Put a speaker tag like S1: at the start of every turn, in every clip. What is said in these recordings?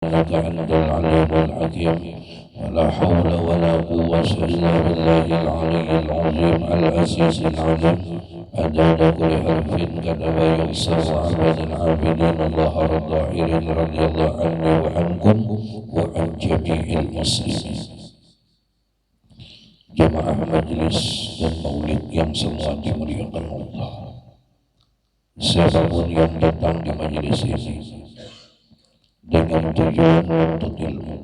S1: إنك أنت العليم الحكيم ولا حول ولا قوة إلا بالله العلي العظيم العزيز العليم عدد كل حرف كتب يحسب عبد العابدين الله الظاهرين رضي الله عني وعنكم وعن جميع المسلمين. Jamaah majelis dan maulid yang semua dimuliakan Allah. Siapapun yang datang di majelis ini dengan tujuan menuntut ilmu,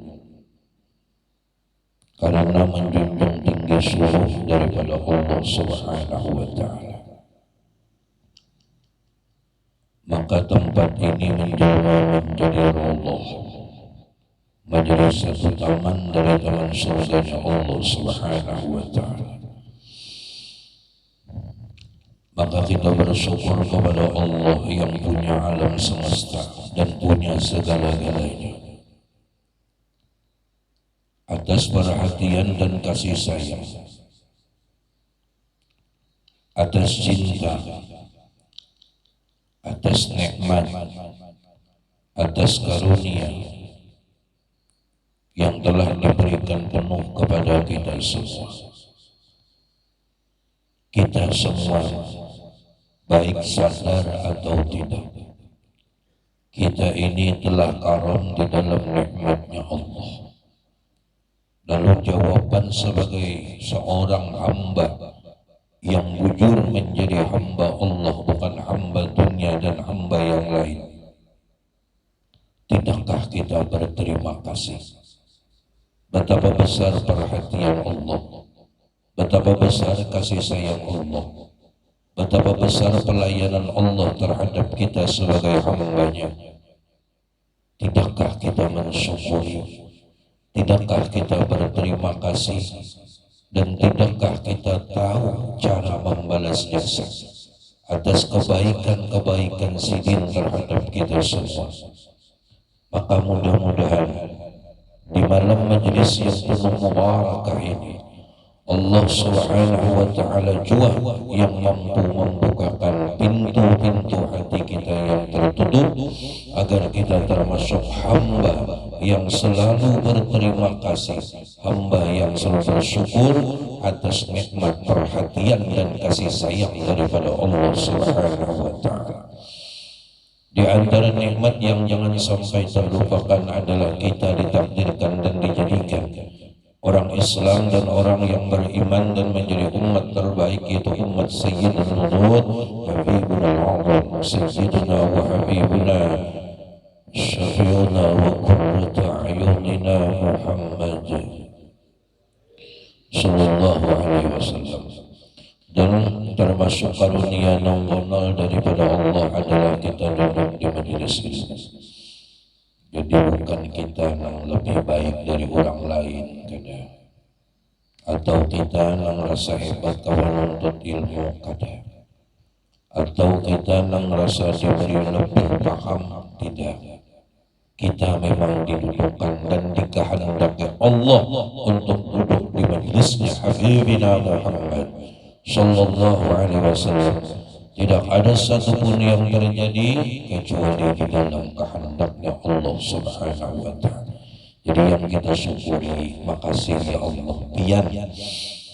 S1: karena menjunjung tinggi suruh daripada Allah Subhanahu wa Ta'ala, maka tempat ini menjelma menjadi Allah, menjadi satu taman dari taman surganya Allah Subhanahu wa Ta'ala. Maka kita bersyukur kepada Allah yang punya alam semesta dan punya segala-galanya atas perhatian dan kasih sayang, atas cinta, atas nikmat, atas karunia yang telah diberikan penuh kepada kita semua. Kita semua, baik sadar atau tidak, kita ini telah karam di dalam nikmatnya Allah. Lalu jawaban sebagai seorang hamba yang jujur menjadi hamba Allah, bukan hamba dunia dan hamba yang lain, tidakkah kita berterima kasih? Betapa besar perhatian Allah, betapa besar kasih sayang Allah, betapa besar pelayanan Allah terhadap kita sebagai hamba-Nya. Tidakkah kita mensyukuri? Tidakkah kita berterima kasih? Dan tidakkah kita tahu cara membalas jasa atas kebaikan-kebaikan sidin terhadap kita semua? Maka mudah-mudahan di malam majelis yang penuh mubarakah ini, Allah Subhanahu wa Ta'ala jua yang mampu membukakan pintu-pintu hati kita yang tertutup, agar kita termasuk hamba yang selalu berterima kasih, hamba yang selalu bersyukur atas nikmat perhatian dan kasih sayang daripada Allah Subhanahu wa Ta'ala. Di antara nikmat yang jangan sampai terlupakan adalah kita ditakdirkan dan dijadikan orang Islam dan orang yang beriman dan menjadi umat terbaik, yaitu umat Sayyidina Nuh, Habibuna al-Azam, Sayyidina wa Habibuna Syafi'una wa Qurrata A'yunina Muhammad Sallallahu Alaihi Wasallam. Dan termasuk karunia naunganal daripada Allah adalah kita duduk di majelis ini. Jadi bukan kita yang lebih baik dari orang lain, kada, atau kita yang rasa hebat kawan untuk ilmu, kada, atau kita yang rasa diberi lebih paham, tidak. Kita memang didudukkan dan dikehendaki Allah untuk duduk di majelisnya Habibina Muhammad Sallallahu Alaihi Wasallam. Tidak ada satupun yang terjadi kecuali di dalam kehendaknya Allah Subhanahu wa Ta'ala. Jadi yang kita syukuri, makasih ya Allah, pian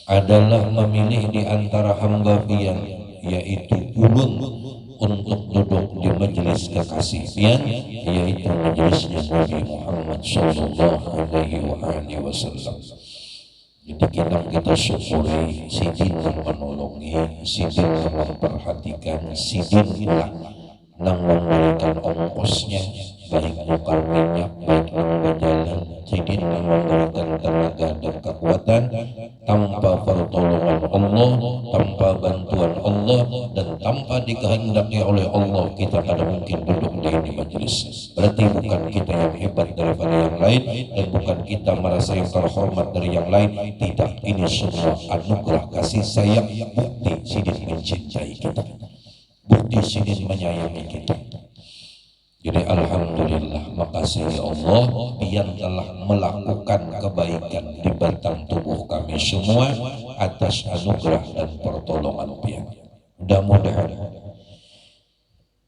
S1: adalah memilih di antara hamba pian, yaitu ulun, untuk duduk di majelis kekasih pian, yaitu majelisnya Nabi Muhammad Sallallahu Alaihi Wasallam. Jadi kita syukuri sidin yang menolongi, sidin yang memperhatikan, sidin yang memberikan ongkosnya, baik nukar minyak, baik nukar jalan, sidin yang memberikan tenaga dan kekuatan. Tanpa pertolongan Allah, tanpa bantuan Allah, dan tanpa dikehendaki oleh Allah, kita tidak mungkin duduk di ini majelis. Berarti bukan kita yang hebat daripada yang lain, dan bukan kita merasa yang terhormat dari yang lain. Tidak, ini semua anugerah kasih sayang, bukti sidin mencintai kita, bukti sidin menyayangi kita. Jadi alhamdulillah, makasih ya Allah yang telah melakukan kebaikan di batang tubuh kami semua atas anugerah dan pertolongan Pian. Mudah-mudahan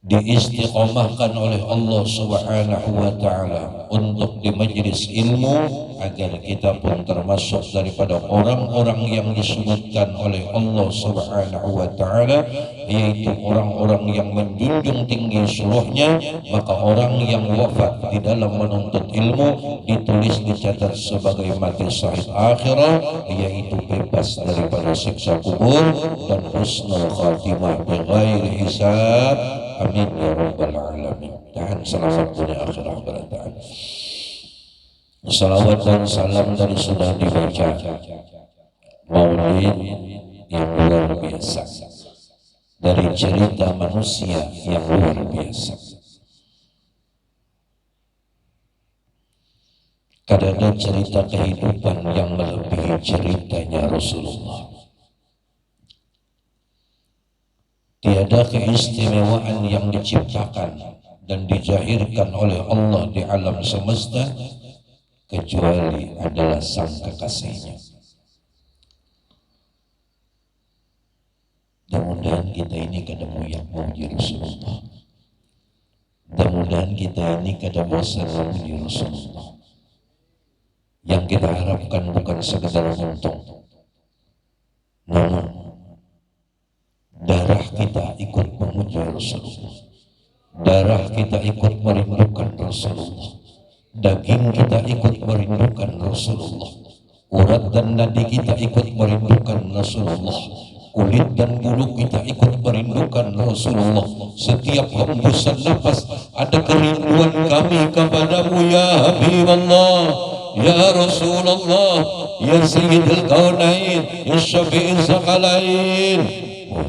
S1: diistiqomahkan oleh Allah Subhanahu wa taala untuk di majelis ilmu, agar kita pun termasuk daripada orang-orang yang disebutkan oleh Allah Subhanahu wa taala, yaitu orang-orang yang menjunjung tinggi seluruhnya. Maka orang yang wafat di dalam menuntut ilmu ditulis dicatat sebagai mati syahid akhirah, yaitu bebas daripada siksa kubur dan husnul khatimah bighairi hisab. Amin ya rabbal alamin. Dan selamat dunia akhirat berantakan. Salawat dan salam dari sudah dibaca maulid yang luar biasa, dari cerita manusia yang luar biasa. Kadang cerita kehidupan yang melebihi ceritanya Rasulullah. Tiada keistimewaan yang diciptakan dan dijahirkan oleh Allah di alam semesta kecuali adalah sang kekasihnya. Mudah-mudahan kita ini kada moyak memuji Rasulullah. Mudah-mudahan kita ini kada bosan memuji Rasulullah. Yang kita harapkan bukan sekedar untung, namun darah kita ikut memuji Rasulullah, darah kita ikut merindukan Rasulullah, daging kita ikut merindukan Rasulullah, urat dan nadi kita ikut merindukan Rasulullah, kulit dan bulu kita ikut merindukan Rasulullah. Setiap hembusan nafas ada kerinduan kami kepadamu ya Habiballah, ya Rasulullah, ya Sayyidul Kaunain, ya Syafi'il Sakalain,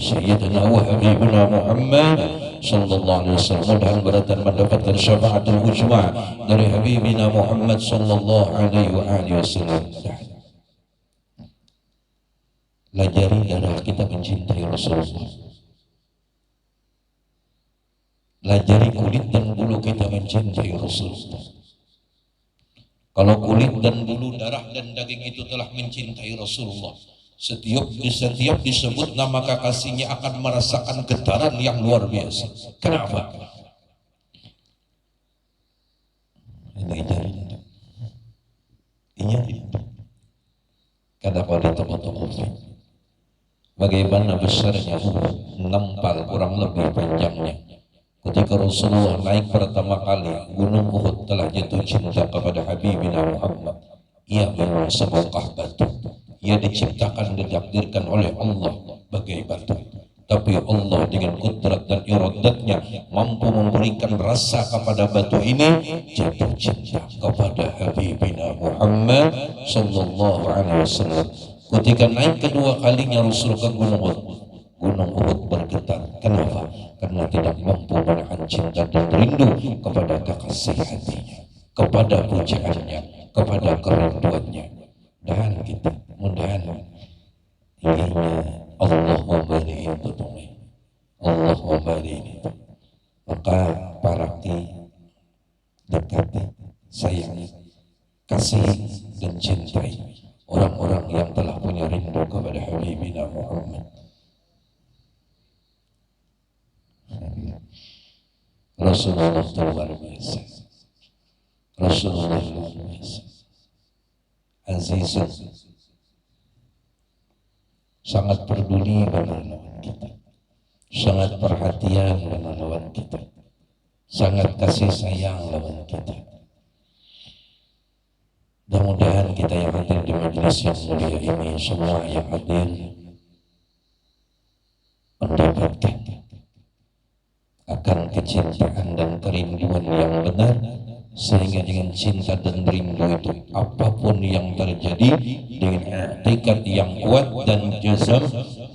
S1: Sayyidina wa Habibina Muhammad sallallahu alaihi wasallam. Mudah-mudahan beratan mendapatkan syafaatul ujma' dari Habibina Muhammad sallallahu alaihi wasallam. Lajari darah kita mencintai Rasulullah. Lajari kulit dan bulu kita mencintai Rasulullah. Kalau kulit dan bulu, darah dan daging itu telah mencintai Rasulullah, setiap disebut nama kekasihnya akan merasakan getaran yang luar biasa. Kenapa? Ini kenapa di toko-toko? Bagaimana besarnya nampal kurang lebih panjangnya ketika Rasulullah naik pertama kali gunung Uhud, telah jatuh cinta kepada Habibina Muhammad. Ia memang sebongkah batu. Ia diciptakan dan ditakdirkan oleh Allah bagai batu, tapi Allah dengan kudrat dan iradatnya mampu memberikan rasa kepada batu ini jatuh cinta kepada Habibina Muhammad sallallahu alaihi wasallam. Ketika naik kedua kalinya Rasul ke Gunung Uhud bergetar. Kenapa? Karena tidak mampu menahan cinta dan rindu kepada kekasih hatinya, kepada pujaannya, kepada kerinduannya. Dan kita mudah-mudahan ingin Allah memberi itu, Allah memberi itu. Maka parati, dekati, sayangi, kasih dan cintai orang-orang yang telah punya rindu kepada Habibina Muhammad. Rasulullah luar biasa. Rasulullah luar biasa. Azizun, sangat peduli dengan lawan kita, sangat perhatian dengan lawan kita, sangat kasih sayang lawan kita. Mudah-mudahan kita yang hadir di majelis yang mulia ini, semua yang hadir mendapatkan akan kecintaan dan kerinduan yang benar, sehingga dengan cinta dan rindu itu apapun yang terjadi, dengan i'tikad yang kuat dan jazam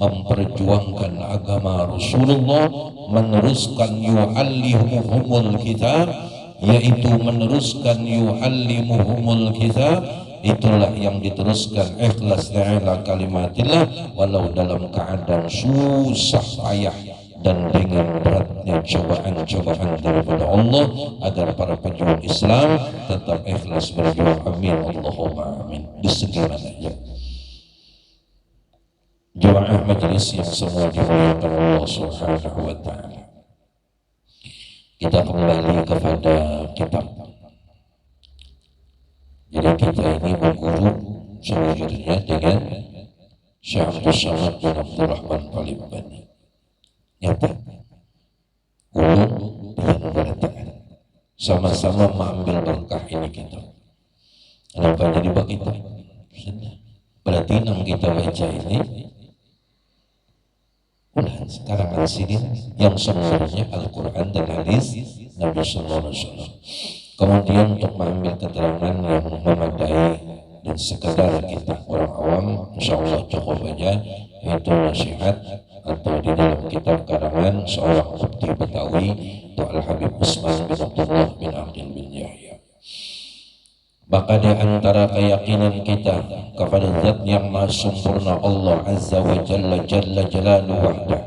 S1: memperjuangkan agama Rasulullah, meneruskan yu'allimuhumul kitab, yaitu meneruskan yu'allimuhumul kitab, itulah yang diteruskan ikhlas ta'ala kalimatillah walau dalam keadaan susah payah dan dengan beratnya cobaan-cobaan daripada Allah, agar para pejuang Islam tetap ikhlas berjuang. Amin Allahumma amin. Di segi mananya jemaah majelis yang semua dimuliakan Allah Subhanahu wa ta'ala, kita kembali kepada kitab. Jadi kita ini berguru sejujurnya dengan Syekh Abdul Samad bin Abdul Rahman Palembani. Nyata, ulun dengan meletakkan sama-sama mengambil berkah ini kita. Kenapa jadi begitu? Berarti yang kita baca ini ulah sekarang sidin yang sebenarnya Al-Quran dan hadis Nabi Sallallahu Alaihi Wasallam. Kemudian untuk mengambil keterangan yang memadai dan sekedar kita orang awam, insya Allah cukup aja, yaitu nasihat atau di dalam kitab karangan seorang mufti Betawi, itu Al-Habib Usman bin Abdullah bin Aqil bin Yahya. Maka di antara keyakinan kita kepada Zat yang Maha Sempurna Allah Azza wa Jalla Jalla Jalaluhu wahdah,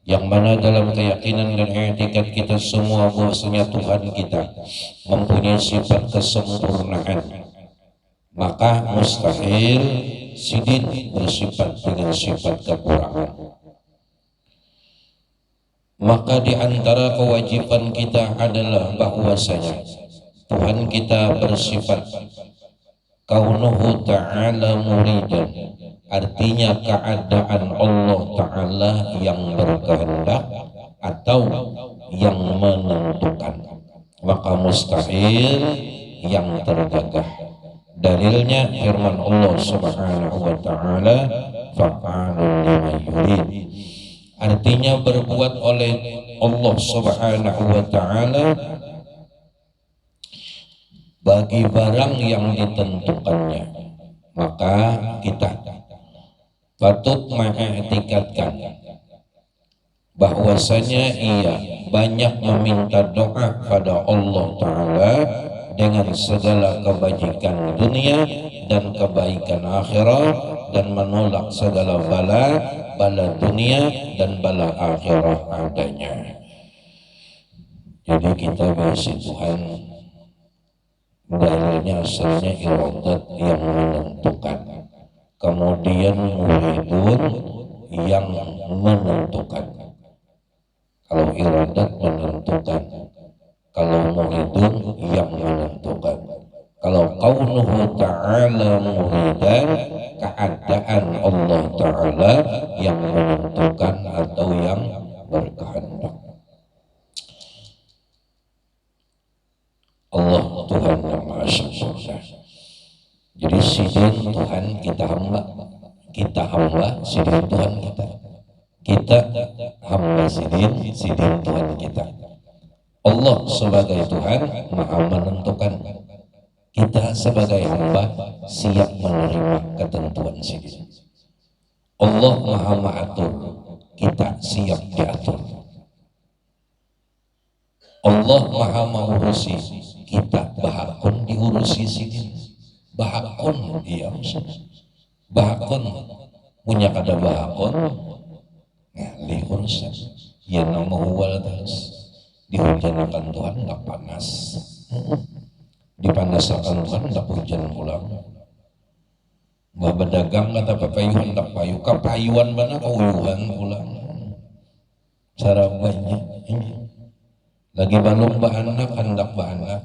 S1: yang mana dalam keyakinan dan i'tikad kita semua bahwasanya Tuhan kita mempunyai sifat kesempurnaan, maka mustahil sidin bersifat dengan sifat kekurangan. Maka di antara kewajiban kita adalah bahwasanya Tuhan kita bersifat kaunuhu ta'ala muridan, artinya keadaan Allah Ta'ala yang berkehendak atau yang menentukan, maka mustahil yang tergagah. Dalilnya firman Allah Subhanahu wa Ta'ala, fa'alun lima yurid, artinya berbuat oleh Allah Subhanahu wa Ta'ala bagi barang yang ditentukannya. Maka kita patut mengiktikadkan bahwasanya ia banyak meminta doa pada Allah Ta'ala dengan segala kebajikan dunia dan kebaikan akhirat, dan menolak segala bala dunia dan bala akhirat adanya. Jadi kita bersi Tuhan, dalilnya asalnya iradat yang menentukan, kemudian muridun yang menentukan. Kalau iradat menentukan, kalau muridun yang menentukan. Kalau kaunuhu ta'ala muridan, keadaan Allah Ta'ala yang menentukan atau yang berkehendak. Allah Tuhan yang Maha Sempurna. Jadi sidin Tuhan kita hamba, kita hamba sidin Tuhan kita, kita hamba sidin Tuhan kita. Allah sebagai Tuhan Maha menentukan, kita sebagai hamba siap menerima ketentuan sidin. Allah Maha mengatur, kita siap diatur. Allah Maha mengurusi, kita bahakun diurusi sidin. Bahakun dia bahakun punya kada bahakun ngalih urusan ya nama huwal terus dihujanakan Tuhan nggak panas, dipanasakan Tuhan nggak hujan pulang. Bah berdagang kata papayuhan nggak payu, kapayuan mana kauyuhan pulang. Cara banyak lagi balong bahanak hendak bahanak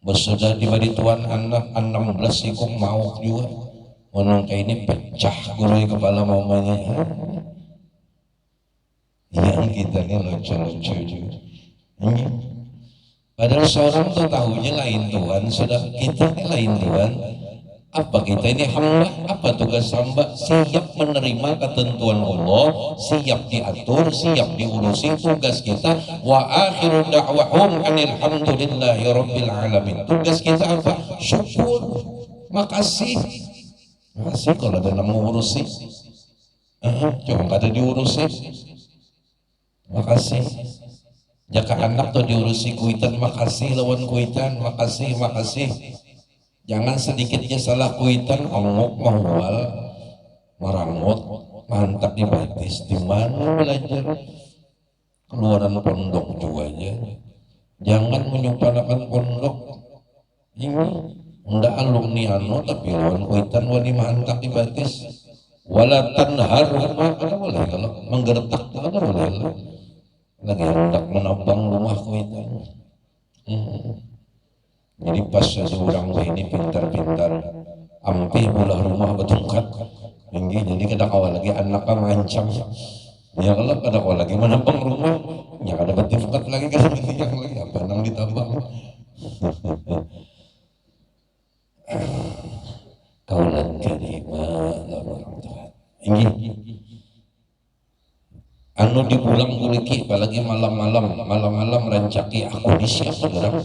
S1: bersudah diberi Tuhan anak 16 ikut mau juga menung kayak ini pecah gurui kepala mamanya. Yang kita ini lucu-lucu juga. Padahal seorang tuh tahunya lain Tuhan, sudah kita lain Tuhan. Apa kita ini hamba? Apa tugas hamba? Siap menerima ketentuan Allah, siap diatur, siap diurusi. Tugas kita wa akhiru da'wahum alhamdulillahi rabbil alamin. Tugas kita apa? Syukur, makasih. Makasih kalau ada yang mengurusi. Coba kada diurusi. Makasih. Jaka anak tuh diurusi kuitan, makasih lawan kuitan, makasih. Jangan sedikitnya salah kuitan, ongok mahwal, marangot, mantap di batis. Di mana belajar? Keluaran pondok juga aja. Jangan menyumpanakan pondok. Ini ndak alumni anu tapi lawan kuitan wani mantap di batis. Wala tanhar, ada boleh kalau menggertak ada boleh. lagi hendak menambang rumah ku itu. Jadi pas ada orang ini pintar-pintar ampi belah rumah betungkat tinggi, jadi kada kawal lagi anak ngancam ya kalau kada kawal lagi menambang rumah ya kada betungkat lagi kada yang lagi apa nang ditambang. Kaulan karima ini anu dipulang kuliki apalagi malam-malam rancaki aku di siapa orang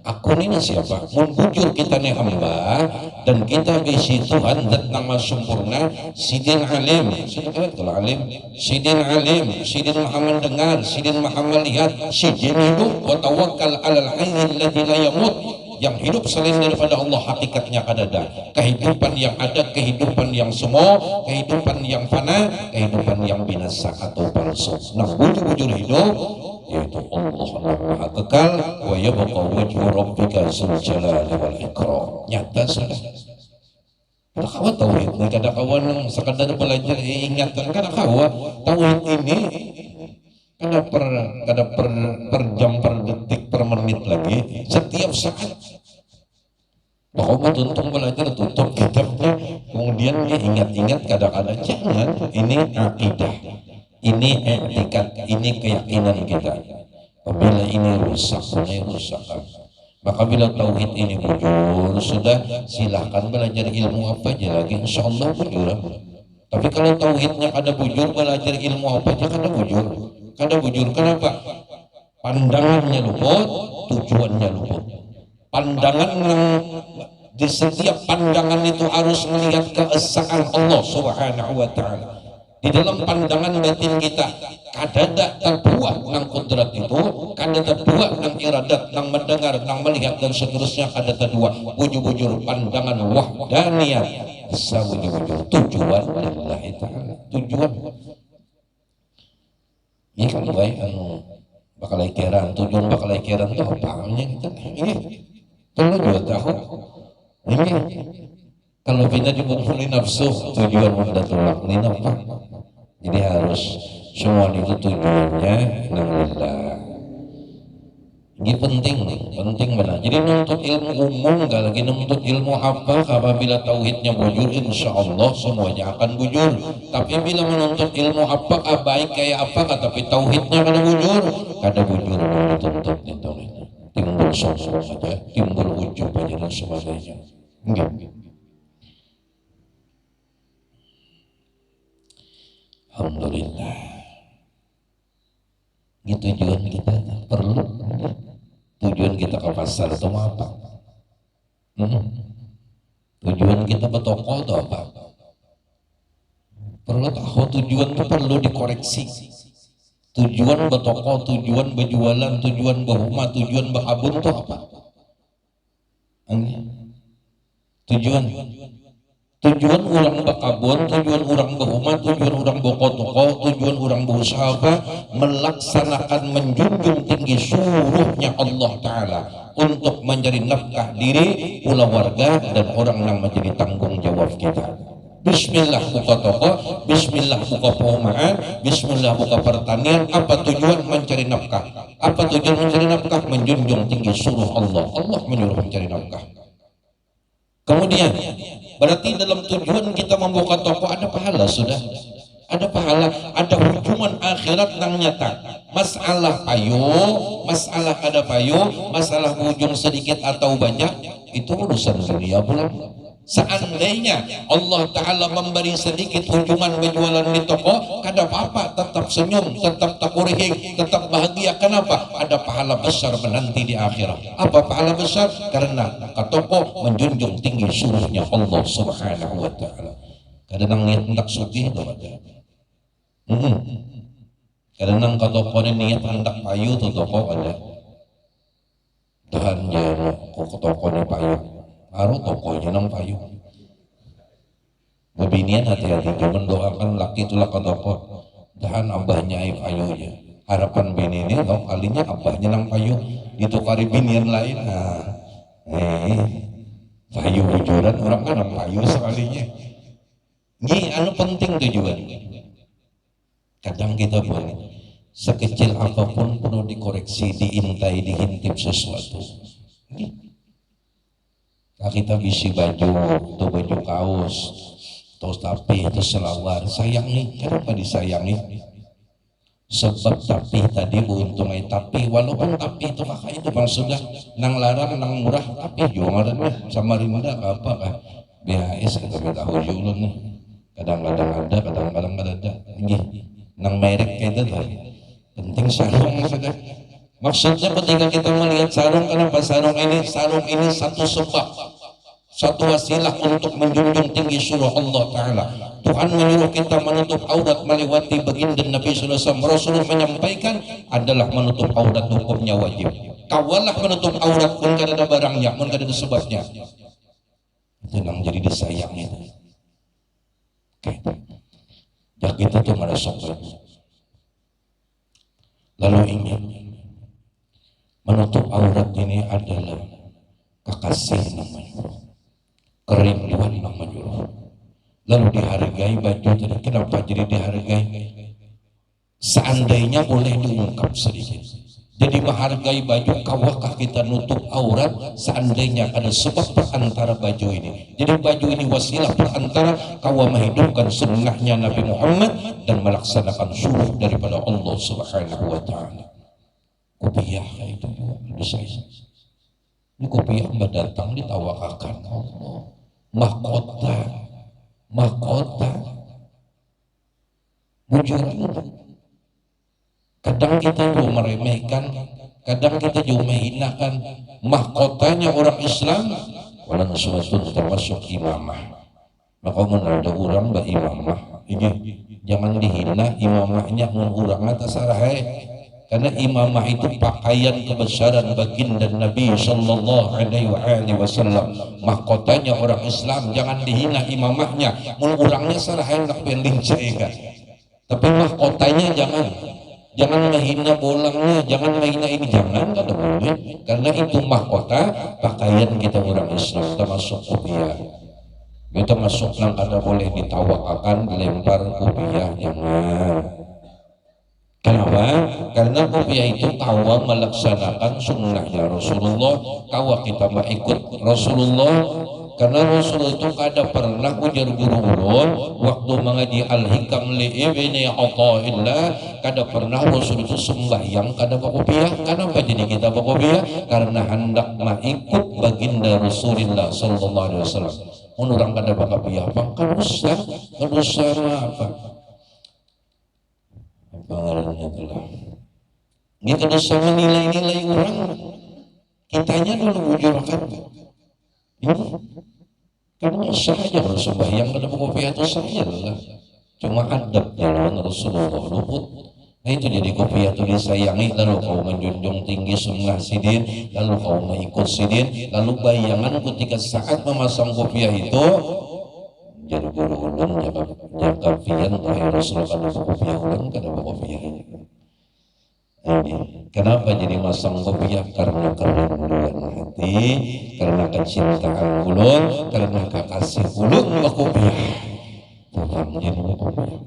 S1: aku ini siapa membujur kita nih hamba dan kita bisi Tuhan dan nama sempurna Sidin Alim Sidin Alim Sidin Muhammad dengar Sidin Muhammad lihat Sidin hidup wa tawakkal alal hayyil ladzi la yamut yang hidup selain daripada Allah hakikatnya ada kehidupan yang ada, kehidupan yang semu, kehidupan yang fana, kehidupan yang binasa atau palsu. Nah bujur-bujur hidup yaitu Allah Maha Kekal wa yabqa wajhu rabbika dzul jalali wal ikram. Nyata sudah. Kada kawa tauhid ni kada kawa nang sekadar belajar ingatkan kada kawa tauhid ini kada per jam per detik per menit lagi setiap saat. Bahwa tuntung belajar tutup kitabnya kemudian dia ingat-ingat kadang-kadang jangan ini akidah ini etikat ini keyakinan kita. Apabila ini rusak maka bila tauhid ini bujur sudah silahkan belajar ilmu apa aja lagi insyaallah bujur. Tapi kalau tauhidnya ada bujur belajar ilmu apa aja kada bujur kenapa? Pandangannya luput, tujuannya luput. Pandangan yang di setiap pandangan itu harus melihat keesaan Allah Subhanahu wa taala. Di dalam pandangan batin kita kadada terbuat nang kudrat itu, kadada terbuat nang iradat, nang mendengar, nang melihat dan seterusnya kadada dua. Bujur-bujur pandangan wahdaniyah. Bisa bujur-bujur tujuan lillahi taala. Tujuan ini kan baik bakal ikeran tujuan bakal ikeran itu apanya kita ini perlu juga tahu ini kalau kita juga mulai nafsu tujuan udah tulak ini apa jadi harus semua itu tujuannya nalillah. Ini penting benar. Jadi nuntut ilmu umum gak lagi nuntut ilmu apa apabila tauhidnya bujur insyaallah semuanya akan bujur. Tapi bila menuntut ilmu apa baik kayak apa tapi tauhidnya kada bujur dituntut itu timbul sombong saja timbul ujub aja dan sebagainya. Enggak. Alhamdulillah. Gitu tujuan kita perlu. Tujuan kita ke pasar itu apa? Tujuan kita ke toko itu apa? Perlu tahu tujuan itu perlu dikoreksi. Tujuan bertoko, tujuan berjualan, tujuan berhumah, tujuan berhabun itu apa? Tujuan orang berkabun, tujuan orang berhumah, tujuan orang berkotoko, tujuan orang berusaha apa? Melaksanakan menjunjung tinggi suruhnya Allah Ta'ala untuk mencari nafkah diri, pula warga dan orang yang menjadi tanggung jawab kita. Bismillah buka toko, bismillah buka perumahan, bismillah buka pertanian. Apa tujuan mencari nafkah? Apa tujuan mencari nafkah? Menjunjung tinggi suruh Allah. Allah menyuruh mencari nafkah. Kemudian berarti dalam tujuan kita membuka toko ada pahala sudah. Ada pahala, ada hukuman akhirat yang nyata. Masalah payu, masalah kada payu, masalah ujung sedikit atau banyak itu urusan dunia pula. Seandainya Allah Ta'ala memberi sedikit hukuman penjualan di toko, kada apa-apa, tetap senyum, tetap takurihing, tetap bahagia. Kenapa? Ada pahala besar menanti di akhirat. Apa pahala besar? Karena ke toko menjunjung tinggi suruhnya Allah Subhanahu wa Ta'ala. Kadang niat hendak sugih itu ada. Kadang ke toko niat hendak payu itu toko ada. Tuhan ya, kok ke toko ni payu. Aru tokonya nang payu. Babinian hati-hati, jangan doakan laki itulah ke toko. Tahan abahnya aib payunya. Harapan bini ini tau kalinya abahnya nang payu. Ditukari binian lain. Nah, payu bujuran orang kan nang payu sekalinya. Ini anu penting tujuan. Kadang kita boleh. sekecil apapun perlu dikoreksi, diintai, dihintip sesuatu. Nah, kita bisi baju atau baju kaos atau tapi itu selawar, sayangi. Kenapa disayangi? Sebab tapi tadi untung tapi walaupun tapi itu kakak itu bang sudah nang larang nang murah tapi jualannya sama rinda apa kah BHS kita minta hujulun nih kadang-kadang ada kadang-kadang ada nang merek kayak itu penting sarung maksudnya. Maksudnya ketika kita melihat sarung, kenapa sarung ini satu sebab, satu wasilah untuk menjunjung tinggi surah Allah Ta'ala. Tuhan menyuruh kita menutup aurat melewati baginda Nabi Sallallahu Alaihi Wasallam. Rasulullah menyampaikan adalah menutup aurat hukumnya wajib. Kawalah menutup aurat pun kada ada barangnya, pun kada ada sebabnya. Itu yang jadi disayang itu. Ya kita tuh merasa lalu ingin menutup aurat ini adalah kekasih namanya, kerinduan namanya. Lalu dihargai baju tadi. Kenapa jadi dihargai? Seandainya boleh diungkap sedikit. Jadi menghargai baju, kawakah kita nutup aurat seandainya ada sebab perantara baju ini. Jadi baju ini wasilah perantara kawa menghidupkan sunnahnya Nabi Muhammad dan melaksanakan suruh daripada Allah Subhanahu wa Ta'ala. Kopiah itu bisa. Ini kopiah datang ditawakakan Allah. Mahkota bujuran. Kadang kita juga meremehkan, kadang kita juga menghinakan mahkotanya orang Islam. Walau suatu termasuk imamah. Maka menanda orang bah imamah ini jangan dihina imamahnya mengurang atas arahnya. Karena imamah itu pakaian kebesaran baginda Nabi Sallallahu Alaihi Wasallam. Mahkotanya orang Islam, jangan dihina imamahnya. Mengurangnya sarah enak pending cega. Tapi mahkotanya jangan menghina bolangnya, jangan menghina ini, jangan, ada boleh. Karena itu mahkota pakaian kita orang Islam, termasuk kopiah. Kita masuk nang kada boleh ditawakakan, dilempar kopiah, jangan. Kenapa? Karena kopiah itu kawa melaksanakan sunnahnya Rasulullah, kawa kita mengikut Rasulullah. Karena Rasulullah itu kada pernah ujar guru ulun waktu mengaji Al-Hikam li Ibni Athaillah, kada pernah Rasul itu sembahyang kada berkopiah. Kenapa jadi kita berkopiah? Karena hendak mengikut baginda Rasulullah Sallallahu Alaihi Wasallam. Orang kada berkopiah, maka dosa apa? Pengaruhnya telah dia kada usah menilai-nilai orang, kitanya dulu wujudkan ini karena saja kalau sembahyang kada berkopiah itu saja lah, cuma adab jalan Rasulullah luput. Nah itu jadi kopiah itu disayangi, lalu kau menjunjung tinggi sunnah sidin, lalu kau mengikut sidin, lalu bayangan ketika saat memasang kopiah itu jadi guru ulun jaga pian lahir Rasulullah kada kopiah ulun kada kopiah ini. Kenapa jadi masang kopiah? Karena kerinduan hati, karena kecintaan ulun, karena kekasih ulun kopiah. Tuhan jadi kopiah.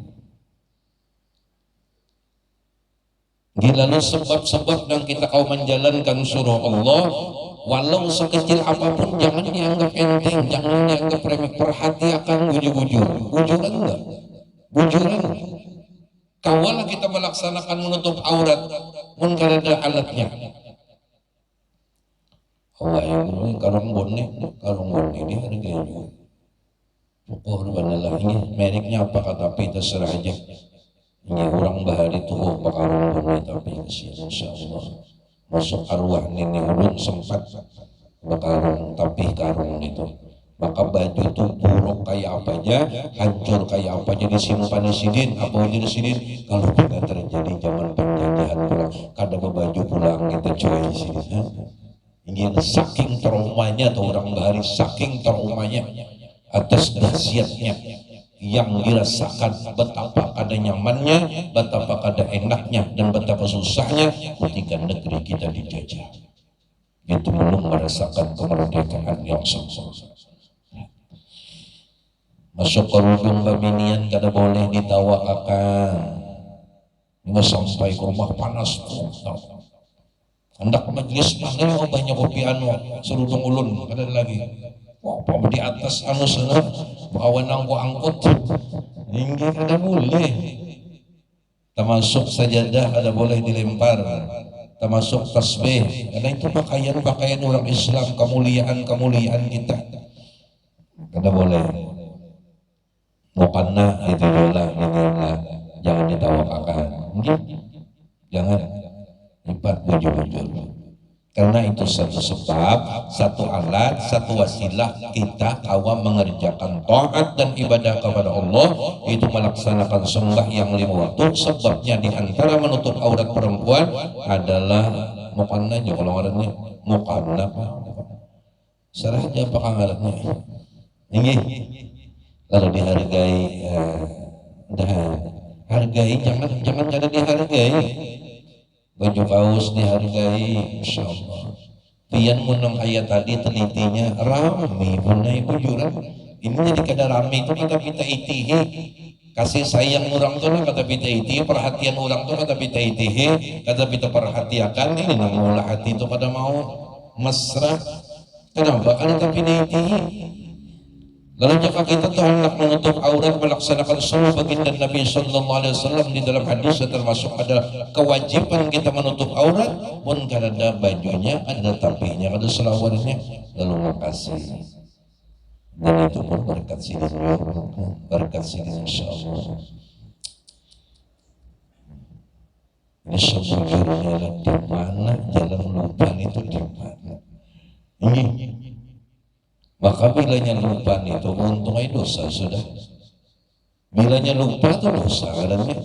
S1: Lalu sebab-sebab yang kita kau menjalankan suruh Allah, walau sekecil apapun jangan dianggap enteng, jangan dianggap remeh. Perhatikan bujuran enggak? Bujuran. Kawalah kita melaksanakan menutup aurat, pun kada ada alatnya. Allah yang karung bone ini harganya. Pokok benalah ini mereknya apa kata kita terserah aja. Ini orang bahari tuh pakarung bone tapi kesian insyaallah. Masuk arwah nini ulun sempat bakarung tapi karung itu, maka baju itu buruk kayak apa aja, hancur kayak apa aja disimpan di sidin, apa aja di sidin. Kalau tidak terjadi zaman penjajahan pulang, kada baju pulang kita cuy di sini. Ini saking traumanya atau orang bahari, saking traumanya atas dahsyatnya yang dirasakan, betapa kada nyamannya, betapa kada enaknya, dan betapa susahnya ketika negeri kita dijajah. Itu belum merasakan kemerdekaan yang sempurna. Masuk kerudung babinian kada boleh ditawakakan. hingga sampai ke rumah panas tuh. Hendak majelis mana banyak kopi anu serudung ulun ada lagi. Wah, apa di atas anu sana bawa nangko angkut hingga kada boleh. Termasuk sajadah ada boleh dilempar, termasuk tasbih karena itu pakaian orang Islam, kemuliaan kita kada boleh. Mukana itu lah jangan ditawakan, jangan lipat bujur-bujur. Karena itu satu sebab, satu alat, satu wasilah kita awam mengerjakan taat dan ibadah kepada Allah, itu melaksanakan sembahyang 5 waktu. Sebabnya di antara menutup aurat perempuan adalah mukana aja kalau ngarannya mukana apa? Sarah aja apa ngarannya? Ini lalu dihargai, hargai, jangan kada dihargai. Baju kaos dihargai, Masya Allah. Pian menang ayat tadi telitinya rame, bunai bujuran. Ini jadi kada rame itu kata kita itihi. Kasih sayang orang tuh kata kita itihi, perhatian orang tuh kata kita itihi, kata kita perhatiakan. Ini namanya hati itu pada mau mesra. Kenapa? Karena kita itihi. Lalu jika kita tuh hendak menutup aurat melaksanakan semua baginda Nabi Sallallahu Alaihi Wasallam di dalam hadis termasuk ada kewajiban kita menutup aurat pun karena ada bajunya, ada tapinya, ada selawarnya, lalu makasih dan itu pun berkat sini insya Allah. Ini sejujurnya di mana jalan lupa itu di mana ini. Maka bilanya lupa itu untungnya dosa sudah. Bilanya lupa itu dosa adanya.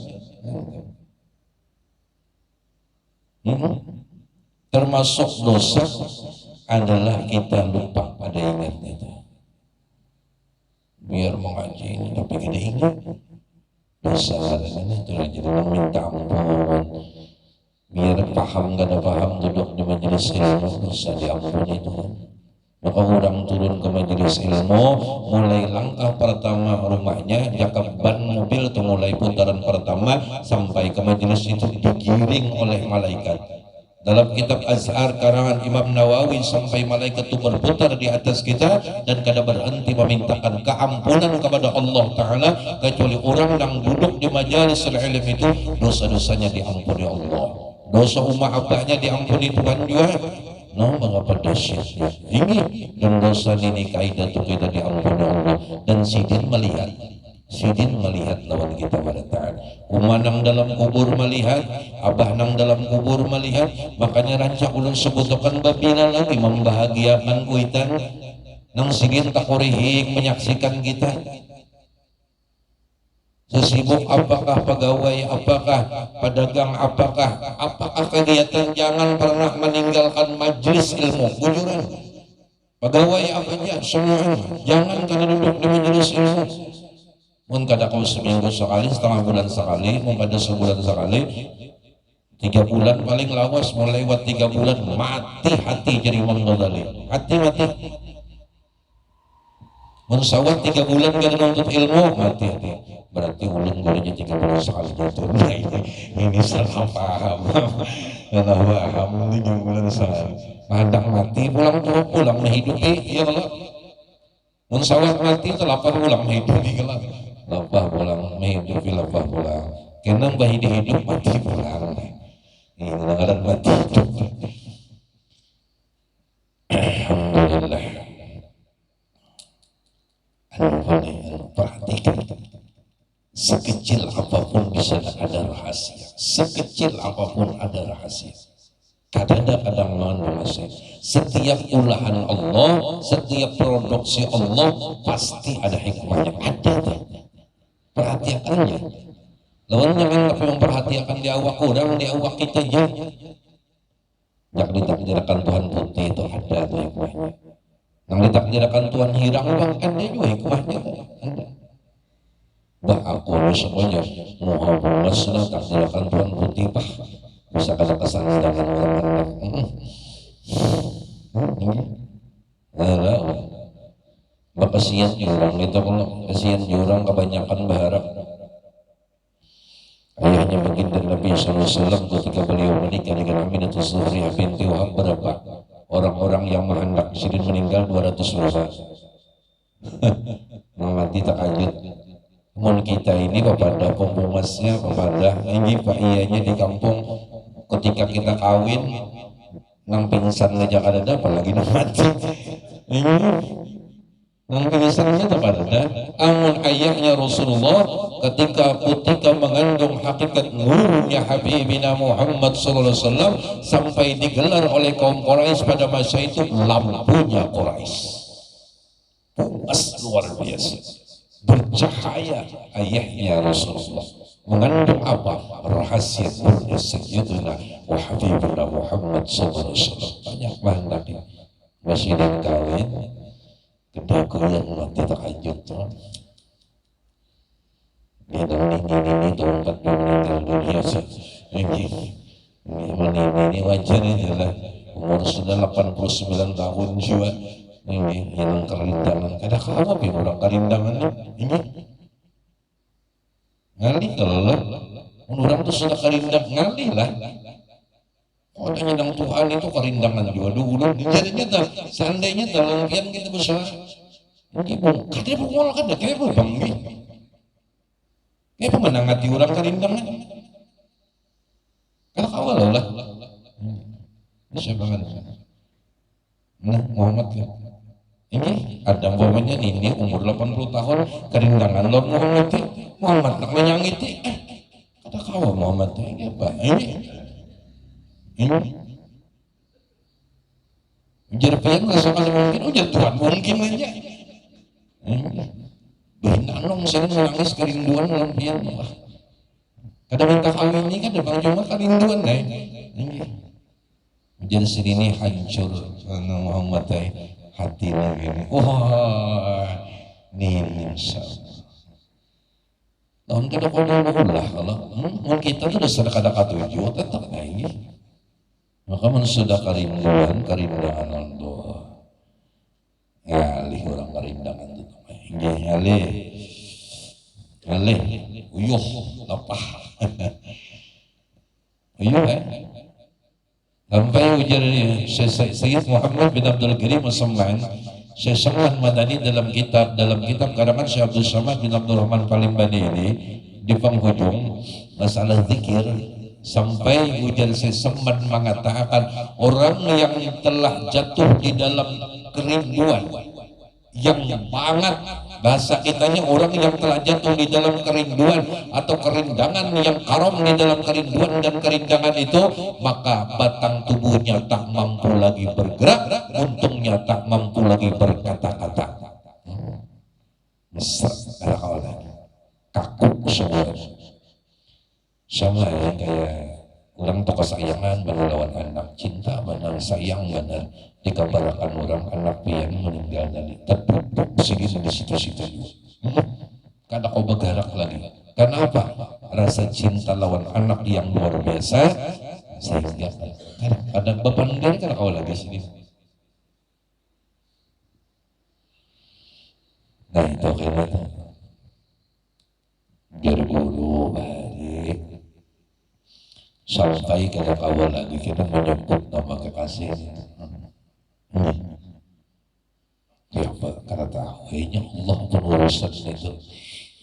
S1: Termasuk dosa adalah kita lupa pada ingat itu. Biar mengaji ini tapi kita ingat dosa adanya itu jadi meminta ampun. Biar paham gak ada paham duduk di majelis ilmu dosa diampuni itu. Maka orang turun ke majelis ilmu, mulai langkah pertama rumahnya, jakab ban mobil itu mulai putaran pertama sampai ke majelis itu digiring oleh malaikat. Dalam kitab Azhar karangan Imam Nawawi sampai malaikat itu berputar di atas kita dan kada berhenti memintakan keampunan kepada Allah Ta'ala kecuali orang yang duduk di majelis ilmu itu dosa-dosanya diampuni Allah. Dosa umat abahnya diampuni Tuhan juga. No, mengapa dahsyatnya ini dan dosa ini kaidah itu kita diampuni Allah dan sidin melihat lawan kita pada taat. Umanang dalam kubur melihat, abah nang dalam kubur melihat, makanya rancak ulun sebutkan babila lagi membahagiakan kuitan nang sidin tak korihik menyaksikan kita. Sesibuk apakah pegawai, apakah pedagang, apakah kegiatan, jangan pernah meninggalkan majelis ilmu. Bujuran pegawai apa aja semua jangan karena duduk di majelis ilmu. Mun kada kau seminggu sekali, setengah bulan sekali, mun kada sebulan sekali, 3 bulan paling lawas, mulai lewat 3 bulan mati hati jadi Imam Ghazali. Hati mun sawat 3 bulan kada nuntut ilmu mati. Berarti ulun gurunya 3 bulan sekali jatuh. Ini salah paham. Salah paham ini 3 bulan sekali. Mandang mati pulang menghidupi ya Allah. Mun sawat mati itu lapar pulang menghidupi kelak. Lapar pulang menghidupi lapar pulang. Kena bah hidup mati pulang. Ini ngaran mati hidup. Alhamdulillah. Perhatikan. Sekecil apapun bisa ada rahasia. Sekecil apapun ada rahasia. Kadang-kadang rahasia. Setiap ulahan Allah, setiap produksi Allah pasti ada hikmahnya. Ada. Perhatikannya. Lawan jangan tapi memperhatikan di awak orang, di awak kita aja. Yang ditakdirkan Tuhan putih itu ada hikmahnya. Yang ditakdirkan Tuhan hirang bang ada juga hikmahnya. Ada. Bah aku semuanya Muhammad sudah takdirkan Tuhan putih bah bisa kada kesan dengan orang hendak bah kasihan jurang itu kalau kasihan jurang kebanyakan berharap Ayahnya baginda Nabi SAW ketika beliau menikah dengan Aminatul Zuhriyah binti Wahab, berapa orang-orang yang menghendak sidin meninggal? 200 berapa? Mati tak lanjut. Mun kita ini kepada pembumasnya, kepada ini pak iyanya di kampung, ketika kita kawin nang pingsan aja kada ada, apalagi nang mati. Nang pingsannya tak ada. Amun ayahnya Rasulullah ketika mengandung hakikat nurnya Habibina Muhammad sallallahu alaihi wasallam sampai digelar oleh kaum Quraisy pada masa itu lampunya Quraisy. Puas luar biasa, bercahaya ayahnya Rasulullah mengandung apa? Rahasia nurnya Sayyidina wa Habibina Muhammad sallallahu alaihi wasallam. Banyak banget masih dan kawin kedaguan mati terkajut tuh. Ini tahun 40 meninggal dunia sih. Ini wajar aja lah. Umur sudah 89 tahun juga. Ini yang kerindangan. Kada kamu pi orang kerindangan ini. Ngali kalau lah. Orang tuh sudah kerindang ngali lah. Orang yang Tuhan itu kerindangan juga dulu. Jadinya tak seandainya dalam kian kita besar. Ini bung, kada bungol kada kayak bang ni. Kayak pemenangati orang kerindangan. Kada kawal lah. Bisa banget. Nah Muhammad ya. Ini ada bawahnya ini umur 80 tahun kerindangan Lord Muhammad itu. Muhammad nak menyangiti. Kada kawal Muhammad ini apa? Ini. Ujar pian lah sekali mungkin, ujar Tuhan mungkin aja. Benar saya menangis kerinduan dalam pian. Kada minta kawin ini kan bang cuma kerinduan deh. Ujar sini hancur Muhammad hati lagi. Wah, ini insyaallah. Tahun kada kodol lah kalau kita tu sudah kada katuju tetap lagi. Maka man sudah kerinduan Allah. Ngalih orang kerindangan itu. Ngalih, uyuh, lapah. Uyuh sampai ujar Sayyid Muhammad bin Abdul Karim As-Sam'an, Syekh Sam'an Madani dalam kitab karangan Syekh Abdul Samad bin Abdul Rahman Palimbani ini di penghujung masalah zikir. Sampai ujar Sesemad mengatakan orang yang telah jatuh di dalam kerinduan yang banget, bahasa kitanya orang yang telah jatuh di dalam kerinduan atau kerindangan yang karam di dalam kerinduan dan kerindangan itu, maka batang tubuhnya tak mampu lagi bergerak, untungnya tak mampu lagi berkata-kata. Mesra, kaku semua. Sama ya kayak orang tuh kesayangan benar lawan anak, cinta benar, sayang benar, dikabarkan orang anak pian meninggal tadi terpupuk segini di situ-situ kada kau bergerak lagi. Karena apa? Rasa cinta lawan anak yang luar biasa sehingga ada beban diri kada kau lagi sini. Nah itu kayaknya biar dulu balik sampai kalau awal lagi kita menyebut nama kekasihnya. Ya apa karena tahunya Allah berurusan itu.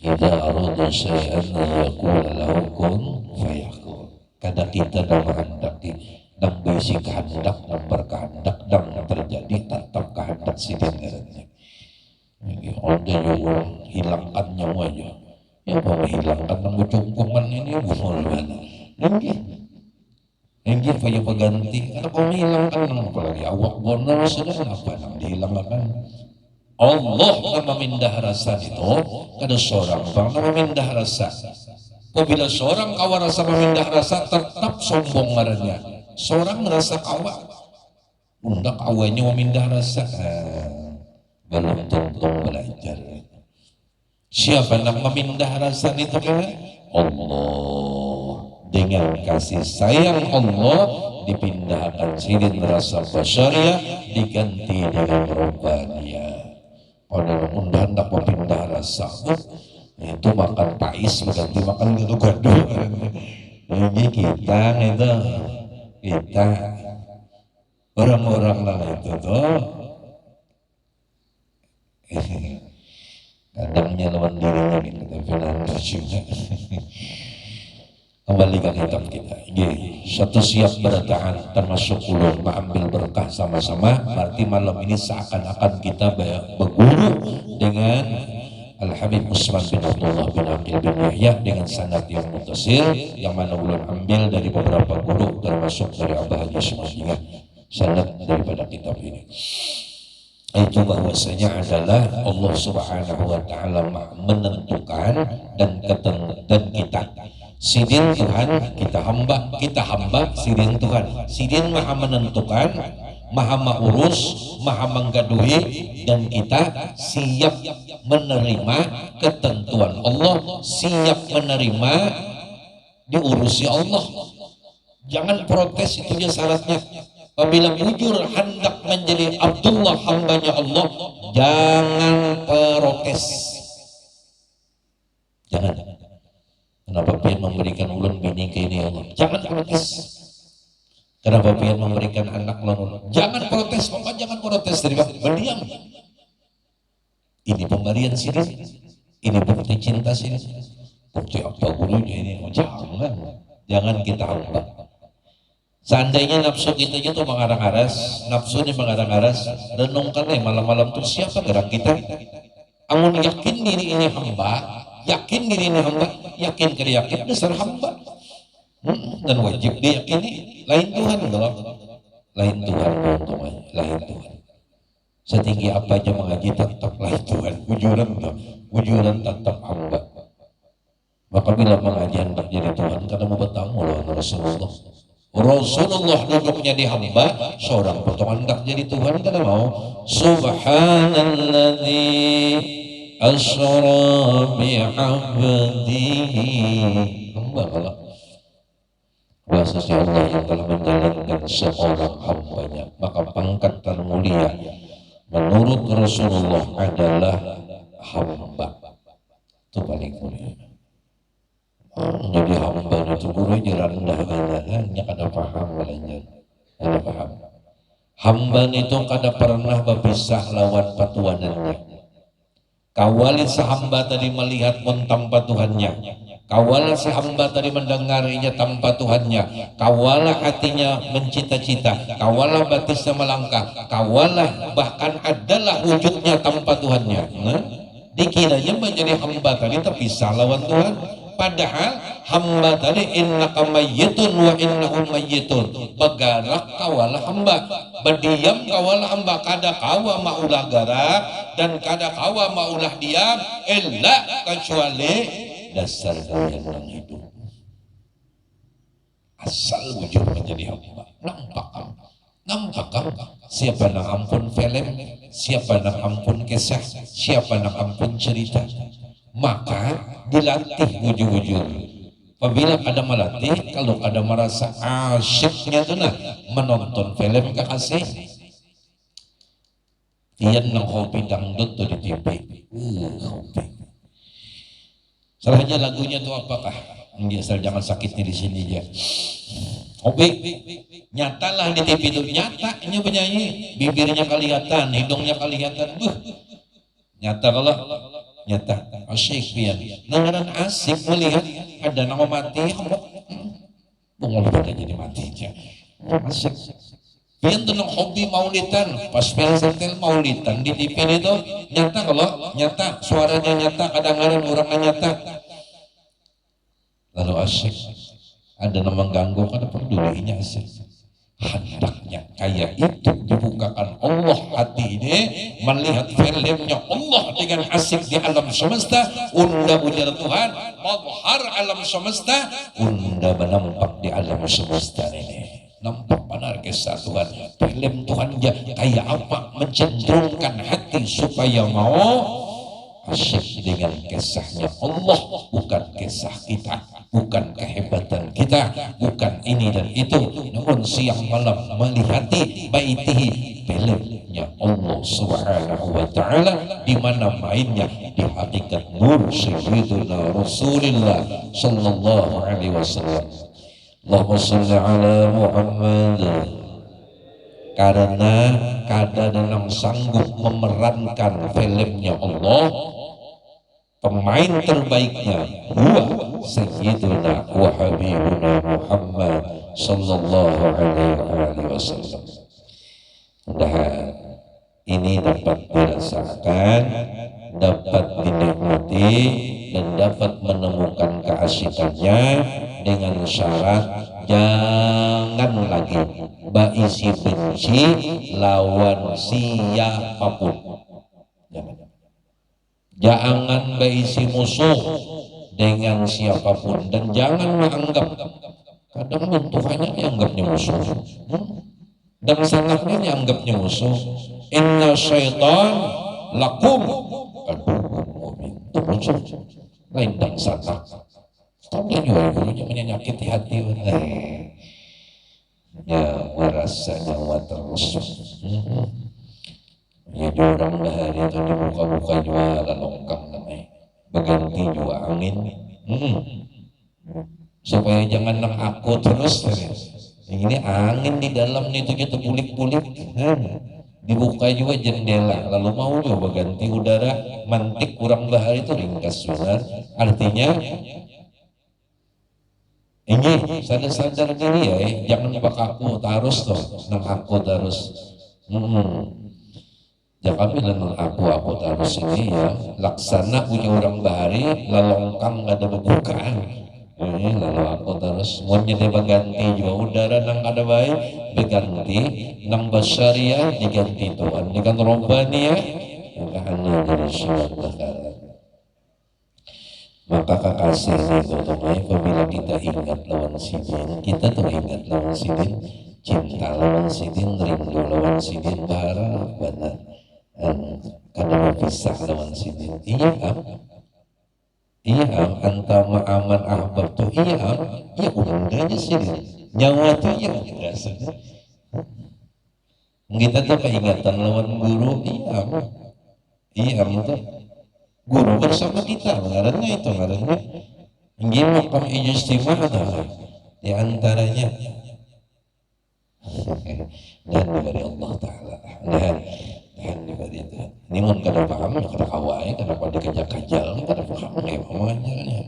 S1: Idza arada syai'an yaqul lahu kun fayakun. Kada kita dah menghendaki dan bisi kehendak dan berkehendak dan terjadi tetap kehendak sidinnya. Ini ada yang hilangkan nyawanya. Ya apa menghilangkan cungkungan ini bukan mana? Enggak payah pengganti. Karena kau menghilangkan apalagi awak bonar sudah apa yang dihilangkan? Allah yang memindah rasa itu kada seorang bang memindah rasa. Apabila seorang kawa rasa memindah rasa tetap sombong ngarannya. Seorang merasa kawa undak awanya memindah rasa. Belum tentu belajar. Siapa yang memindah rasa itu kan? Allah. Dengan kasih sayang Allah dipindahkan sidin rasa basyariah diganti dengan robbaniyah. Pada hendak memindah rasa Itu makan pais berarti makan gado-gado. Jadi kita orang-orang lah itu tuh kadangnya lawan dirinya gitu, tapi nanti juga kembali ke kitab kita. Satu siap bertahan termasuk ulun mengambil berkah sama-sama. Berarti malam ini seakan-akan kita berguru dengan Al-Habib Usman bin Abdullah bin Aqil bin Yahya dengan sanad yang mutasir, yang mana ulun ambil dari beberapa guru termasuk dari Abah Haji Sumadinga sanad daripada kitab ini. Itu bahwasanya adalah Allah Subhanahu wa taala menentukan dan kita sidin Tuhan, kita hamba sidin Tuhan. Sidin maha menentukan, maha mengurus, maha menggaduhi, dan kita siap menerima ketentuan Allah, siap menerima diurusi Allah. Jangan protes, itu dia syaratnya. Apabila bujur hendak menjadi Abdullah hambanya Allah, jangan protes. Jangan. Kenapa pian memberikan ulun bini ke ini Allah? Jangan protes. Kenapa pian memberikan anak ulun? Jangan protes, Bapak jangan protes. Berdiam. Ini pemberian sini. Ini bukti cinta sini. Bukti apa gurunya ini? Jangan kita hamba. Seandainya nafsu kita itu mengarang-aras, nafsunya mengarang-aras, renungkan malam-malam tuh siapa gerak kita? Amun yakin diri ini hamba, yakin diri ini hamba, yakin dasar hamba, dan wajib diyakini lain Tuhan kalau lain Tuhan, lain Tuhan. Setinggi apa aja mengaji tetap lain Tuhan, wujudan tetap hamba. Maka bila mengaji hendak jadi Tuhan, karena mau bertamu lawan Rasulullah duduknya di hamba, seorang potongan hendak jadi Tuhan, karena mau Subhanalladzi asra bi'abdihi, hamba kalau bahasanya Allah yang telah menjalankan seorang hambanya, maka pangkat termulia menurut Rasulullah adalah hamba. Itu paling mulia. Jadi hamba itu guru aja rendah hanya kada paham lainnya, kada paham. Hamba itu kada pernah berpisah lawan patuanannya. Kawali sehamba tadi melihat pun tanpa Tuhannya. Kawala sehamba tadi mendengarinya tanpa Tuhannya. Kawala hatinya mencita-cita. Kawala batisnya melangkah. Kawala bahkan adalah wujudnya tanpa Tuhannya. Dikiranya menjadi hamba tadi terpisah lawan Tuhan. Padahal hamba tadi innaka mayyitun wa innahum mayyitun. Bergerak kawala hamba, berdiam kawala hamba, kada kawa maulah gerak dan kada kawa maulah diam, illa kecuali dasar yang hidup. Asal wujud menjadi hamba. Nampak siapa nak ampun film, siapa nak ampun kisah, siapa nak ampun cerita. Maka dilatih wujud-wujud. Apabila ada melatih, kalau ada merasa asyiknya itu nah menonton film kekasih, tian nang hobi dangdut tuh di TV. Hobi. Salahnya lagunya tuh apakah? Biasa jangan sakitnya di sini ya. Hobi. Nyatalah di TV itu nyatanya penyanyi, bibirnya kelihatan, hidungnya kelihatan. Nyata kalau nyata asyik pian nangaran asik melihat ada nama mati bungol pada jadi matinya asik pian tuh hobi maulidan pas pensetel maulidan di TV itu nyata kalau nyata suaranya nyata kadang-kadang orangnya nyata lalu asik ada nama ganggu kada pedulinya asik hendaknya kayak itu dibukakan Allah hati ini melihat filmnya Allah dengan asik di alam semesta unda ujar Tuhan mazhar alam semesta unda menampak di alam semesta ini nampak benar kisah Tuhan film Tuhan kayak apa mencenderungkan hati supaya mau asyik dengan kisahnya Allah, bukan kisah kita, bukan kehebatan kita, bukan ini dan itu, namun siang malam melihati baitihi film wujudnya Allah Subhanahu wa taala, di mana mainnya di hakikat nur sayyidina Rasulullah sallallahu alaihi wasallam. Allahumma shalli ala Muhammad. Karena kadang sanggup memerankan filmnya Allah, pemain terbaiknya huwa sayyiduna wa habibuna Muhammad sallallahu alaihi wasallam. Mudah ini dapat dirasakan, dapat dinikmati, dan dapat menemukan keasikannya, dengan syarat jangan lagi baisi benci lawan siapapun. Jangan baisi musuh dengan siapapun, dan jangan menganggap, kadang Tuhannya dianggapnya musuh, dan sangatnya dianggapnya musuh. Inna syaitan lakum aduwwun mubin. Itu musuh lain dan sangat. Tapi juga gurunya menyakiti hati, ya merasa nyawa terus. Ya orang bahari itu dibuka-buka juga ada longkang namanya, berganti juga angin, supaya jangan nang aku terus. Ini angin di dalam itu kita pulik-pulik, dibuka juga jendela, lalu mau juga berganti udara, mantik kurang bahari itu ringkas benar. Artinya ini sadar-sadar diri ya, jangan bakaku terus toh, nang aku terus. Jangan bilang aku terus ini ya, laksana punya orang bahari, lalongkang gak ada bukaan. Lalu aku terus, semuanya dia berganti juga udara nang ada baik, berganti nang basyariah diganti Tuhan, diganti robbani ya, karena dari suatu perkara. Maka kekasih ini apabila kita ingat lawan sidin, kita tuh ingat lawan sidin, cinta lawan sidin, rindu lawan sidin, berharap benar. Karena berpisah lawan sidin, iya antama aman ahbab tuh iya udah aja sidin, nyawa tuh iya udah sudah. Kita tuh keingatan lawan guru, iya tuh guru bersama kita, ngarannya itu ngarannya ini makam ijtimah adalah di antaranya dan dari Allah Ta'ala dan dari itu ini mun kada paham kada kawai kada pada kajal kada paham ya mamanya.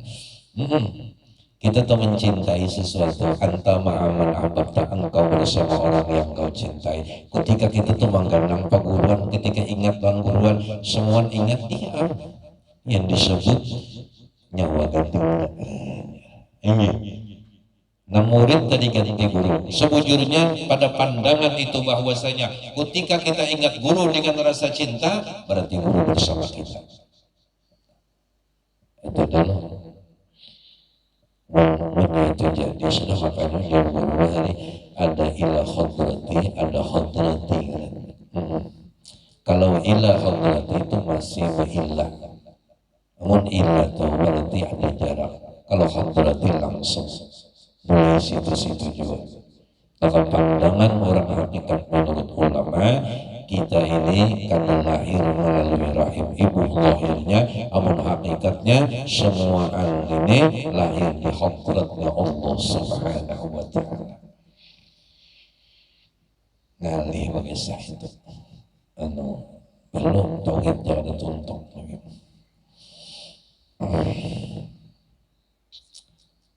S1: Kita tuh mencintai sesuatu, anta ma'aman ahbabta, engkau bersama orang yang kau cintai. Ketika kita tuh mengganang paguruan, ketika ingat pangguruan, semua ingat dia yang disebut nyawa ganti ini. Nah murid tadi ganti guru. Sebujurnya pada pandangan itu bahwasanya ketika kita ingat guru dengan rasa cinta, berarti guru bersama kita. Itu dulu. Itu jadi sudah, makanya di guru hari ada ilah khodrati, ada khodrati. Kalau ilah khodrati itu masih ilah. Namun ilah itu berarti ada jarak. Kalau khodrati langsung mulai situ-situ juga. Kalau pandangan orang hakikat menurut ulama, kita ini karena lahir melalui rahim ibu lahirnya, namun hakikatnya semua ini lahir di khadratnya Allah Subhanahu wa ta'ala. Ngalih bagi sah itu belum tauhidnya ada tuntung.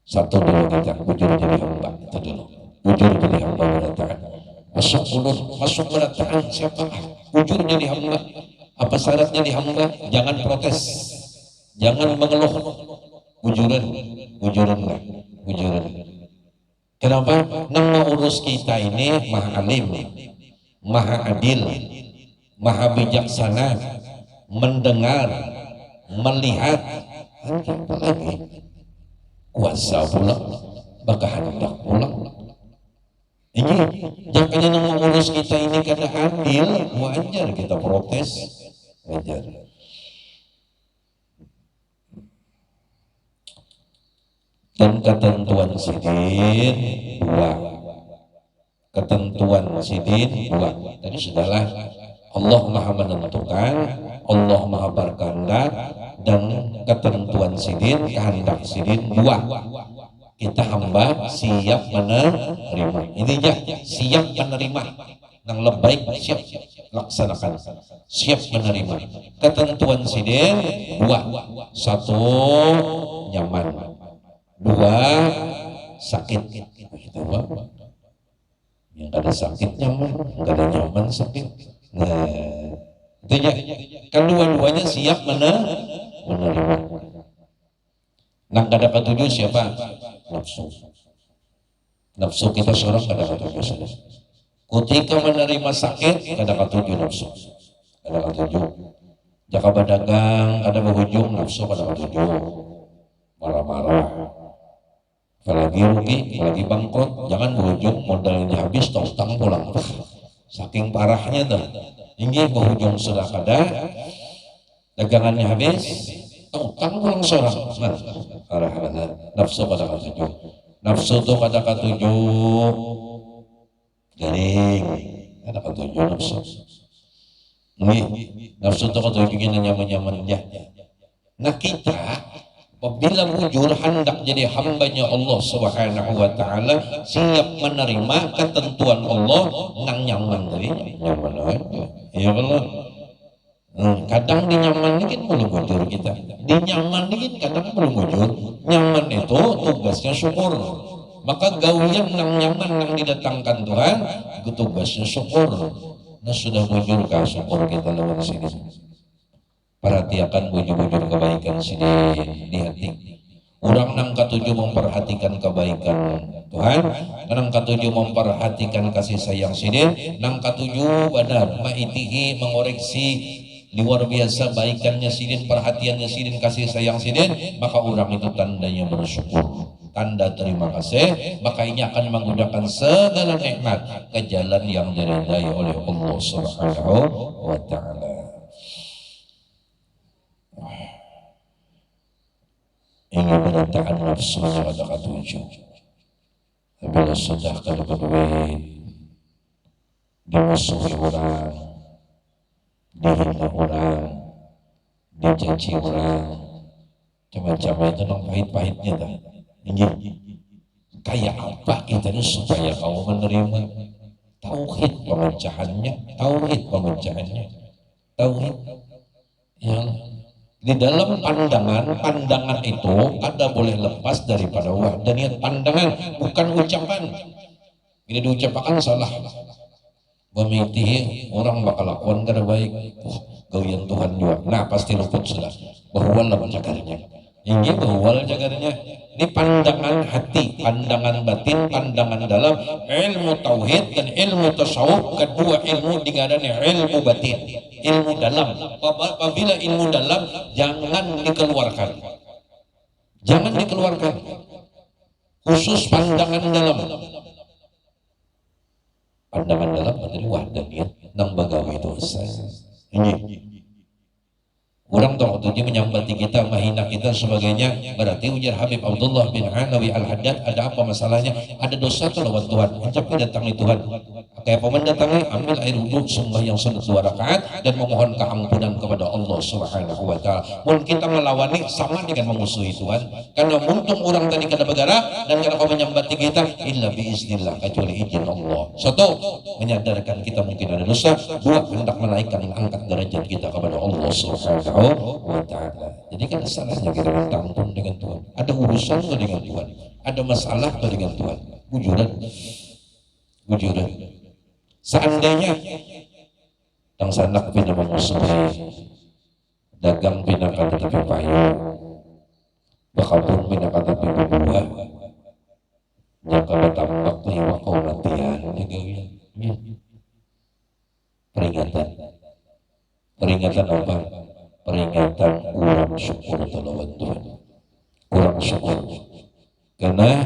S1: Satu dulu kita bujur jadi hamba, itu dulu bujur jadi hamba berataan. Masuk mulut, masuk berataan siapa? Bujur jadi hamba. Apa syaratnya di hamba? Jangan protes, jangan mengeluh. Bujuran lah, bujuran. Kenapa? Nang urus kita ini maha alim, maha adil, maha bijaksana, mendengar, melihat, apa lagi? Kuasa pula, bakal hendak pula. Ini jangan yang mengurus kita ini karena adil, wajar kita protes, wajar. Dan ketentuan sidin dua, ketentuan sidin dua. Tadi sudahlah Allah maha menentukan, Allah maha berkehendak, dan ketentuan sidin, kehendak sidin dua. Kita hamba siap menerima. Intinya siap menerima. Nang lebaik siap laksanakan, siap menerima. Ketentuan sidin dua. Satu nyaman, dua sakit. Kita yang ada sakit nyaman, nggak ada nyaman sakit. Nah, intinya kan dua-duanya siap menerima. Nang kada ketujuh siapa? Nafsu. Nafsu kita seorang kada ketujuh. Ketika menerima sakit kada ketujuh nafsu. Kada ketujuh. Jaka berdagang kada berujung nafsu kada ketujuh. Marah-marah. Apalagi rugi, apalagi bangkrut, jangan berujung modalnya habis, utang pulang. Saking parahnya tuh. Ini berujung sudah kada, dagangannya habis, utang pulang seorang. Nah, parah benar. Nafsu kada ketujuh. Nafsu tuh kada ketujuh. Garing, kada ketujuh nafsu. Ini nafsu tuh ketujuhnya nyaman-nyaman ya. Nah kita apabila bujur hendak jadi hambanya Allah Subhanahu wa Ta'ala, siap menerima ketentuan Allah, nang nyaman tadi nyaman aja ya Allah. Kadang di nyaman dikit belum bujur kita, di nyaman dikit kadang belum bujur. Nyaman itu tugasnya syukur, maka gawian nang nyaman nang didatangkan Tuhan itu tugasnya syukur. Nah sudah bujur kah syukur kita lewat sini. Perhatikan bujur-bujur kebaikan sini di hati. Orang nang ketujuh memperhatikan kebaikan Tuhan, nang ketujuh memperhatikan kasih sayang sini, nang ketujuh benar maitihi mengoreksi luar biasa baikannya sidin, perhatiannya sidin, kasih sayang sidin, maka orang itu tandanya bersyukur, tanda terima kasih, maka ini akan menggunakan segala nikmat ke jalan yang diridai oleh Allah Subhanahu wa Ta'ala. Ingin menentang nafsunya ada ketujuh. Bila sudah kada berduit, dimusuhi orang, dihina orang, dicaci orang, macam-macam itu nang pahit-pahitnya dah. Ini kayak apa kita ini supaya kau menerima tauhid pemecahannya, tauhid. Ya. Di dalam pandangan itu ada boleh lepas daripada wahdaniyat pandangan, bukan ucapan. Bila diucapkan salah, memitihi orang bakal lakukan kada baik. Gawian Tuhan juga, nah pasti luput sudah. Bahwa lah jagarnya, ini bahwa jagarnya. Ini pandangan hati, pandangan batin, pandangan dalam, ilmu tauhid dan ilmu tasawuf, kedua ilmu digadani ilmu batin, ilmu dalam. Apabila ilmu dalam jangan dikeluarkan, khusus pandangan dalam. Pandangan dalam menjadi wahdaniyat nang bagawi dosa. Ini orang tahu tujuh menyambati kita, menghina kita sebagainya, berarti ujar Habib Abdullah bin Hanawi Al-Haddad, ada apa masalahnya? Ada dosa ke lawan Tuhan, ajak mendatangi Tuhan. Kayak apa mendatangi? Ambil air wudhu, sembahyang salat 2 rakaat dan memohon keampunan kepada Allah Subhanahu wa Ta'ala. Mungkin kita melawani sama dengan memusuhi Tuhan, karena untung orang tadi kada bergerak dan kada kau menyambati kita illa biiznillah, kecuali izin Allah. Satu, menyadarkan kita mungkin ada dosa. Dua, hendak menaikkan angkat derajat kita kepada Allah Subhanahu wa Ta'ala. Jadi kan salahnya kita minta ampun dengan Tuhan. Ada urusan dengan Tuhan, ada masalah dengan Tuhan. Bujuran. Seandainya tang sanak pina memusuhi, dagang pina kada tapi payu, bakabun pina kada tapi berbuah, nyaka batambak liwa kau latihan, peringatan apa? Peringatan kurang syukur lawan Tuhan, kurang syukur. Karena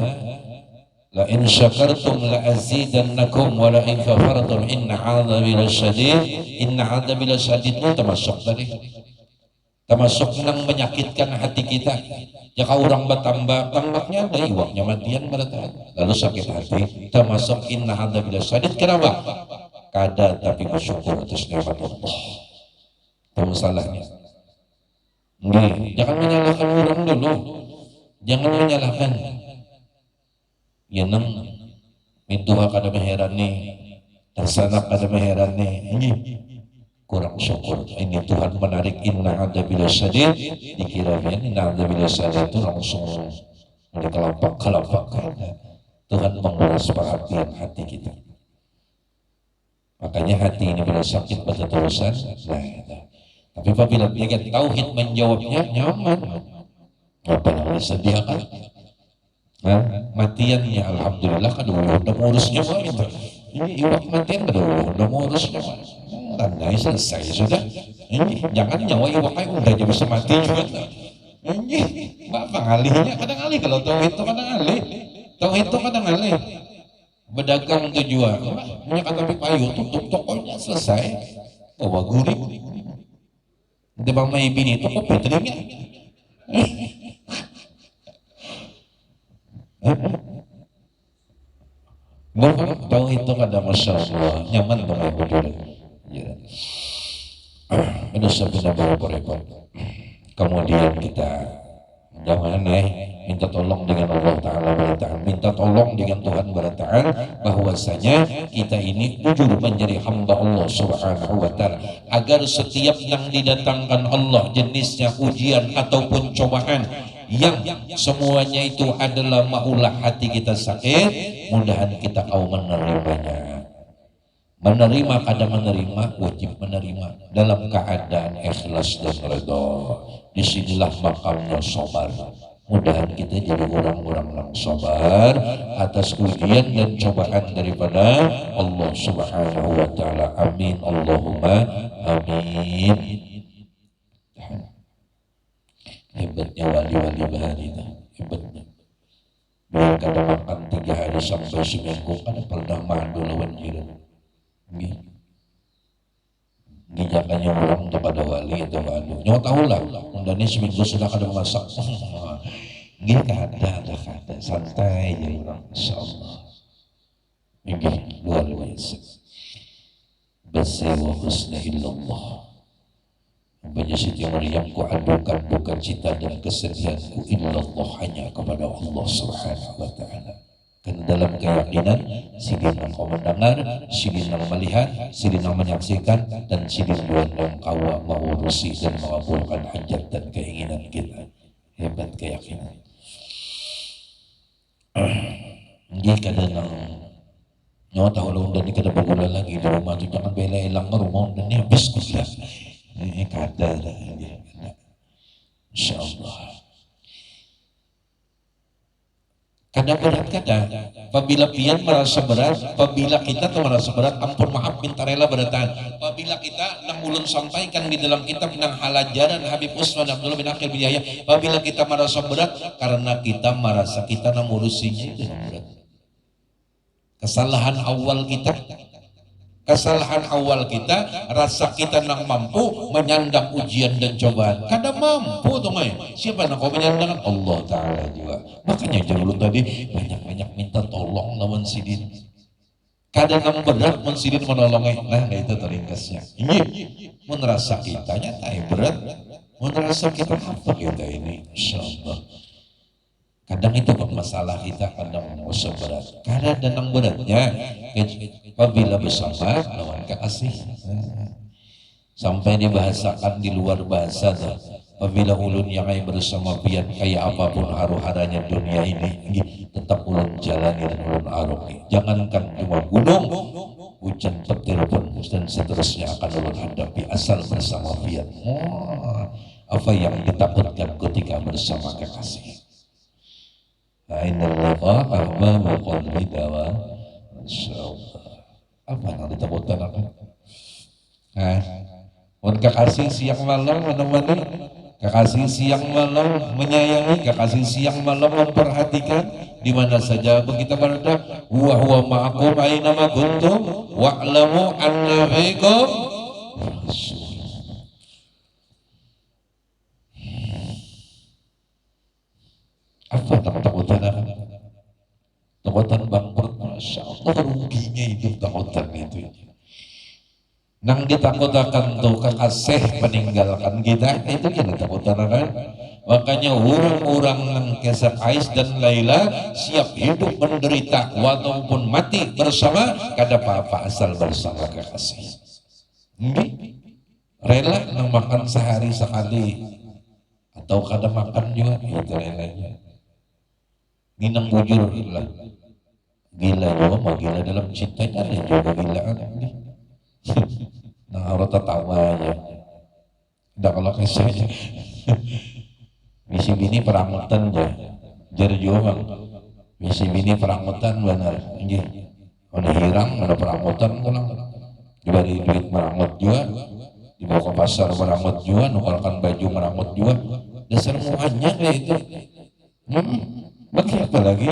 S1: la in syakartum la azidannakum wa la in kafartum inna 'adzabi lasyadid. Inna 'adzabi lasyadid itu termasuk nang menyakitkan hati kita. Jika orang tambaknya ada iwaknya matian berarti lalu sakit hati, termasuk inna 'adzabi lasyadid. Kenapa? kada tapi bersyukur atas nikmat Allah. Itu masalahnya. Jangan menyalahkan orang dulu. Jangan menyalahkan. Ya nang mintuha kada meheran nih, tersanak kada meheran nih. Ini kurang syukur. Ini Tuhan menarik inna ada bila syadid, dikiranya inna ada bila syadid itu langsung kelapa. Tuhan menguras perhatian hati kita. Makanya hati ini bila sakit pada terusan, tapi apabila dia tauhid menjawabnya nyaman, apa yang disediakan? Matian ya alhamdulillah kan udah ngurusnya mah itu. Ini iwak matian udah ngurusnya mah. Tandai selesai sudah. Ini jangan nyawa iwak kayak udah jadi bisa mati juga. Ini bapak ngalihnya kadang ngalih kalau tauhid itu kadang ngalih. Tauhid itu kadang ngalih. Berdagang tujuan, punya kata payu tutup tokonya selesai. Bawa gurih. Di bang mai bini itu kopi teringnya. Tahu itu kada masya Allah nyaman dengan ibu dulu. Ada sebenarnya repot. Kemudian kita jangan minta tolong dengan Allah Ta'ala berataan, minta tolong dengan Tuhan berataan bahwasanya kita ini jujur menjadi hamba Allah Subhanahu wa Ta'ala, agar setiap yang didatangkan Allah jenisnya ujian ataupun cobaan yang semuanya itu adalah maulah hati kita sakit, mudahan kita kau menerimanya. Menerima kada menerima, wajib menerima dalam keadaan ikhlas dan redha. Disinilah makamnya sabar. Mudahan kita jadi orang-orang yang sabar atas ujian dan cobaan daripada Allah Subhanahu wa Ta'ala. Amin Allahumma amin. Hebatnya wali-wali bahari itu, hebatnya. Dia kada makan 3 hari sampai seminggu, kada pernah mandu lawan jiran. Gijakannya orang kepada wali atau wali. Nyawa tahu lah, undangnya seminggu sudah kada masak. Gini kada santai ya orang, insya Allah. Ini luar biasa. Basi wa husna illallah. Banyak Siti Maryam ku adukan duka cita dan kesedihanku illallah hanya kepada Allah Subhanahu wa Ta'ala. Karena dalam keyakinan sidin yang kau mendengar, sidin yang melihat, sidin yang menyaksikan, dan sidin yang kau mengurusi dan mengabulkan hajat dan keinginan kita. Hebat keyakinan. Ini kadang nyawa tahu lo dan kada bergula lagi di rumah tu, jangan bela hilang rumah dan ini habis kuliah. Ini kada insyaallah. Kadang berat kada, apabila pian merasa berat, apabila kita tuh merasa berat, ampun maaf minta rela beratan. Apabila kita nang ulun sampaikan di dalam kitab nang halajaran Habib Usman Abdullah bin Akhil bin Yahya, apabila kita merasa berat karena kita merasa kita nang urusinya itu berat. Kesalahan awal kita, rasa kita nang mampu menyandang ujian dan cobaan. Kada mampu tuh may. Siapa nak kau menyandang? Allah Ta'ala juga. Makanya jangan tadi banyak-banyak minta tolong lawan sidin. Kada nang berat mensidin menolongnya. Nah itu teringkasnya. Ini merasa kita nyata berat. Merasa kita apa kita ini? Insyaallah. Kadang itu masalah kita, kadang merasa berat. Kadang dan beratnya apabila bersama lawan kekasih. Sampai dibahasakan di luar bahasa dah. Apabila ulun yang bersama pian kayak apapun haru-haranya dunia ini, tetap ulun jalani dan ulun arungi. Jangankan cuma gunung, hujan petir pun dan seterusnya akan ulun hadapi asal bersama pian. Apa yang ditakutkan ketika bersama kekasih? Inna Allah ahma qalbi dawa. Insyaallah. Apa yang ditakutkan apa? Kekasih siang malam menemani, kekasih siang malam menyayangi, kekasih siang malam memperhatikan di mana saja kita berada. Wa huwa ma'akum aina ma kuntum wa'lamu anna fiikum. Apa takutan apa? Takutan bangkrut, masya Allah ruginya hidup takutan itu. nang ditakutakan tuh kekasih meninggalkan kita, itu kita takutan kan. Makanya orang-orang yang kisah Ais dan Laila siap hidup menderita walaupun mati bersama, kada apa-apa asal bersama kekasih. Rela nang makan sehari sekali atau kada makan juga itu relanya. Nginang bujur lah. Gila juga mau gila dalam cintanya juga gilaan. Nah harus tertawanya. Udah kalau kisahnya. Misi bini perangutan ya, jar juga misi bini perangutan benar, ini mana hirang, mana perangutan pulang, diberi duit merangut juga, dibawa ke pasar merangut juga, nukarkan baju merangut juga, dasar muanya kayak itu, bagi apa lagi?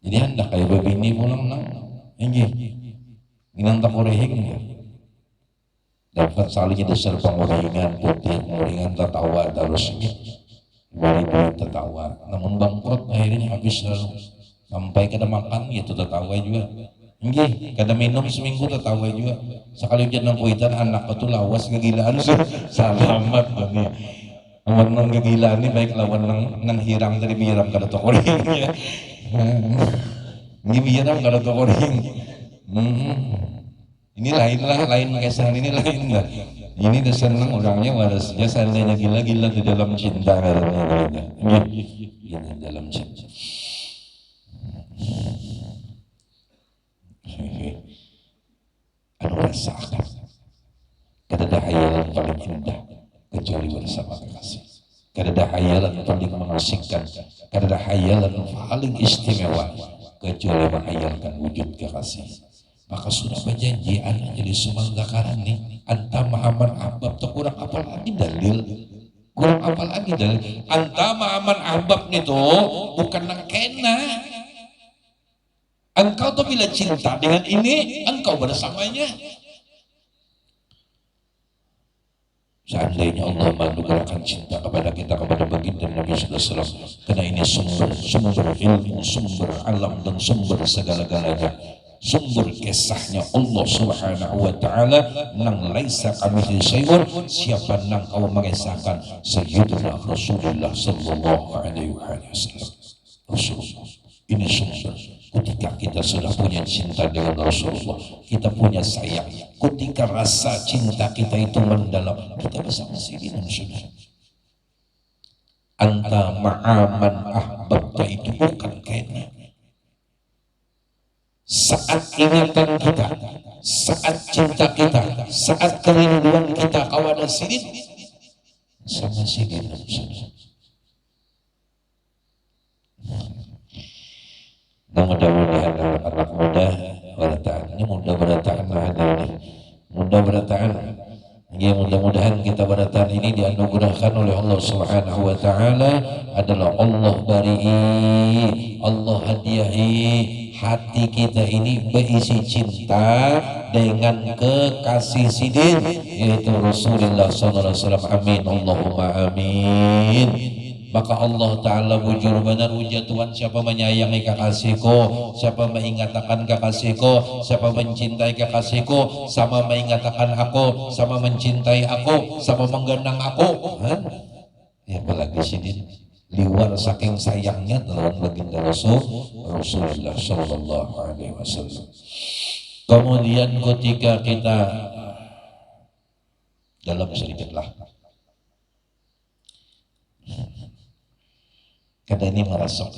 S1: Jadi hendak kayak bini pulang nang, ini, ginang tak korehing ya. Dapat salingnya dasar penguringan putih, penguringan tertawa terus balik duit tertawa, namun bangkrut akhirnya habis lalu sampai kada makan gitu tertawa juga. Nggih, kada minum seminggu tertawa juga. Sekali jangan kuitan anak itu lawas kegilaan selamat bang. Awan nang kegilaan ini baik lawan nang hirang dari biram kada tokoring ya. Ini biram kada tokoring. Ini lain kesan ini lain lah. Ini udah seneng orangnya waras saja seandainya gila-gila di dalam cinta karena ini dalam cinta. Anu rasakan kada ada hayalan paling indah kecuali bersama kekasih. Kada ada hayalan paling mengasyikkan, kada ada hayalan paling istimewa kecuali menghayalkan wujud kekasih. Maka sudah berjanji anak jadi sumanggakan nih anta ma'aman ahbab tuh kurang apa lagi dalil, kurang apa lagi dalil anta ma'aman ahbab nih tuh bukan nang kena. Engkau tuh bila cinta dengan ini engkau bersamanya. Seandainya Allah menganugerahkan cinta kepada kita, kepada baginda Nabi sallallahu alaihi wasallam, karena ini sumber ilmu, sumber alam dan sumber segala-galanya, sumber kisahnya Allah subhanahu wa ta'ala nang laisa kamitslihi syai'un. Siapa nang kau mengisahkan Sayyidina Rasulullah sallallahu alaihi wasallam. Rasulullah ini sumber. Ketika kita sudah punya cinta dengan Rasulullah, kita punya sayang, ketika rasa cinta kita itu mendalam, kita bisa mengasihi sudah. Anta ma'aman ahbabta itu bukan kena. Saat ingatan kita, saat cinta kita, saat kerinduan kita kawan sidin sama sidin sudah. Nah mudah-mudahan anak-anak muda berataan ini mudah berataan ya, mudah-mudahan kita berataan ini dianugerahkan oleh Allah subhanahu wa ta'ala adalah Allah bari'i, Allah hadiahi hati kita ini berisi cinta dengan kekasih sidin yaitu Rasulullah sallallahu alaihi wasallam. Amin Allahumma amin. Maka Allah Ta'ala bujur benar ujar Tuhan, siapa menyayangi kekasihku, siapa mengingatkan kekasihku, siapa mencintai kekasihku, sama mengingatkan aku, sama mencintai aku, sama menggendang aku. Ya apalagi sini liwar saking sayangnya dalam baginda Rasulullah Sallallahu Alaihi Wasallam. Kemudian ketika kita dalam sedikitlah kada ini merasuk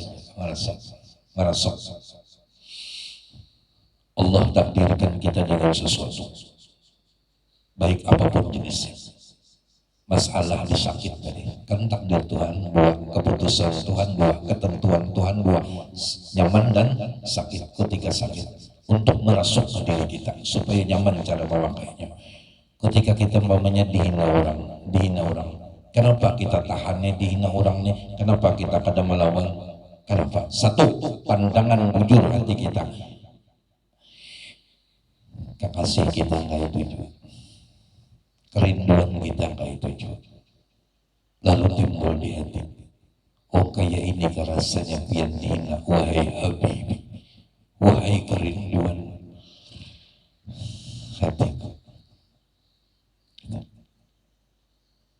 S1: Allah takdirkan kita dengan sesuatu baik apapun jenisnya. Masalah disakit tadi kan takdir Tuhan buah, keputusan Tuhan buah, ketentuan Tuhan buah, nyaman dan sakit. Ketika sakit untuk merasuk ke diri kita supaya nyaman cara memakainya. Ketika kita umpamanya dihina orang, kenapa kita tahannya dihina orangnya? Kenapa kita kada melawan? Kenapa? Satu, pandangan bujur hati kita. Kekasih kita nggak tuju, kerinduan kita nggak tuju. Lalu timbul di hati, oh kayak ini rasanya pian dihina, wahai Habibi, wahai kerinduan. hatiku.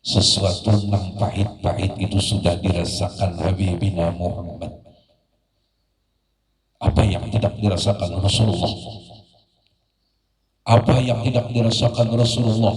S1: Sesuatu yang pahit-pahit itu sudah dirasakan Habibina Muhammad. Apa yang tidak dirasakan Rasulullah? Apa yang tidak dirasakan Rasulullah?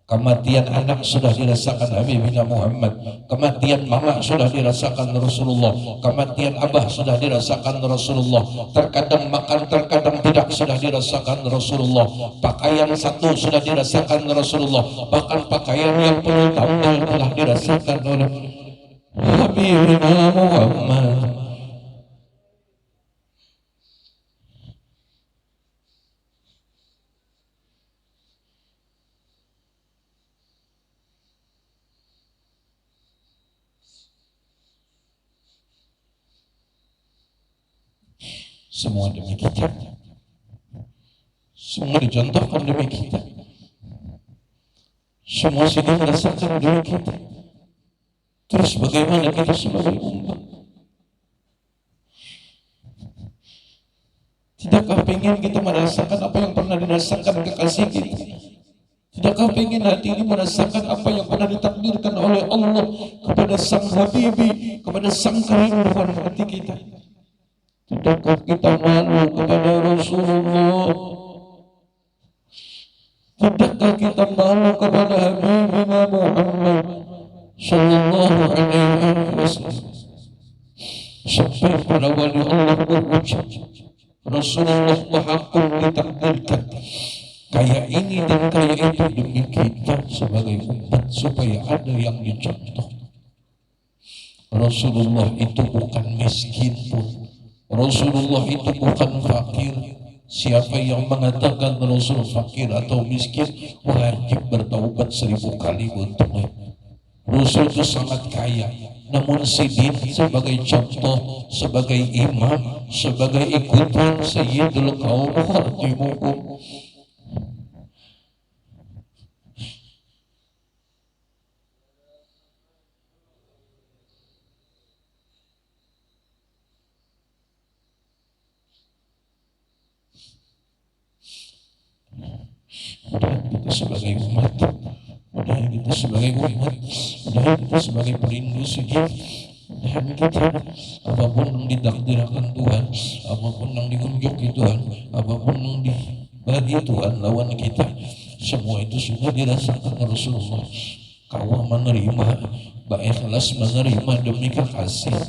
S1: Kematian anak sudah dirasakan Habibina Muhammad. Kematian mama sudah dirasakan Rasulullah. Kematian abah sudah dirasakan Rasulullah. Terkadang makan, terkadang tidak, sudah dirasakan Rasulullah. Pakaian satu sudah dirasakan Rasulullah. Bahkan pakaian yang penuh tanggal telah dirasakan oleh Habibina Muhammad. Semua demi kita, semua dicontohkan demi kita, semua sudah merasakan demi kita. Terus bagaimana kita sebagai umat? Tidakkah ingin kita merasakan apa yang pernah dirasakan kekasih kita? Tidakkah ingin hati ini merasakan apa yang pernah ditakdirkan oleh Allah kepada sang Habibi, kepada sang kerinduan hati kita? Tidakkah kita malu kepada Rasulullah? Tidakkah kita malu kepada Habibina Muhammad Sallallahu Alaihi Wasallam? Sampai para wali Allah berucap, Rasulullah Maha ditakdirkan kayak ini dan kayak itu demi kita sebagai umat supaya ada yang dicontoh. Rasulullah itu bukan miskin pun. Rasulullah itu bukan fakir. Siapa yang mengatakan Rasul fakir atau miskin wajib bertaubat 1000 kali untuknya. Rasul itu sangat kaya, namun Sidin sebagai contoh, sebagai imam, sebagai ikutan Sayyidul Qaum khatimuhum. Mudah-mudahan kita sebagai umat, mudah-mudahan kita sebagai umat, mudah-mudahan kita sebagai perindu sujud, mudah-mudahan kita apapun yang ditakdirkan Tuhan, apapun yang diunjuki Tuhan, apapun yang dibagi Tuhan lawan kita, semua itu sudah dirasakan Rasulullah. Kau menerima, ikhlas menerima demi kekasih.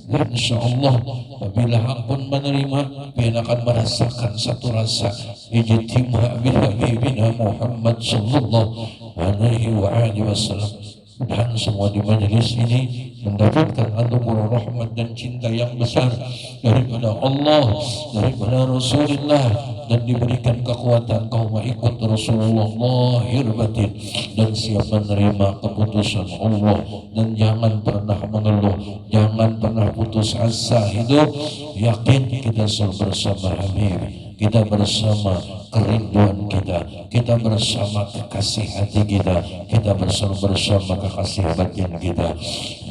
S1: Dan insya Allah apabila ampun menerima, dia akan merasakan satu rasa ijtima' bil Habibina Muhammad Sallallahu Alaihi Wasallam. Dan semua di majelis ini mendapatkan anugerah rahmat dan cinta yang besar daripada Allah, daripada Rasulullah, dan diberikan kekuatan kaum ikut Rasulullah lahir batin, dan siap menerima keputusan Allah, dan jangan pernah mengeluh, jangan pernah putus asa hidup, yakin kita selalu bersama Habib, kita bersama kerinduan kita bersama kekasih hati kita bersama kekasih batin kita.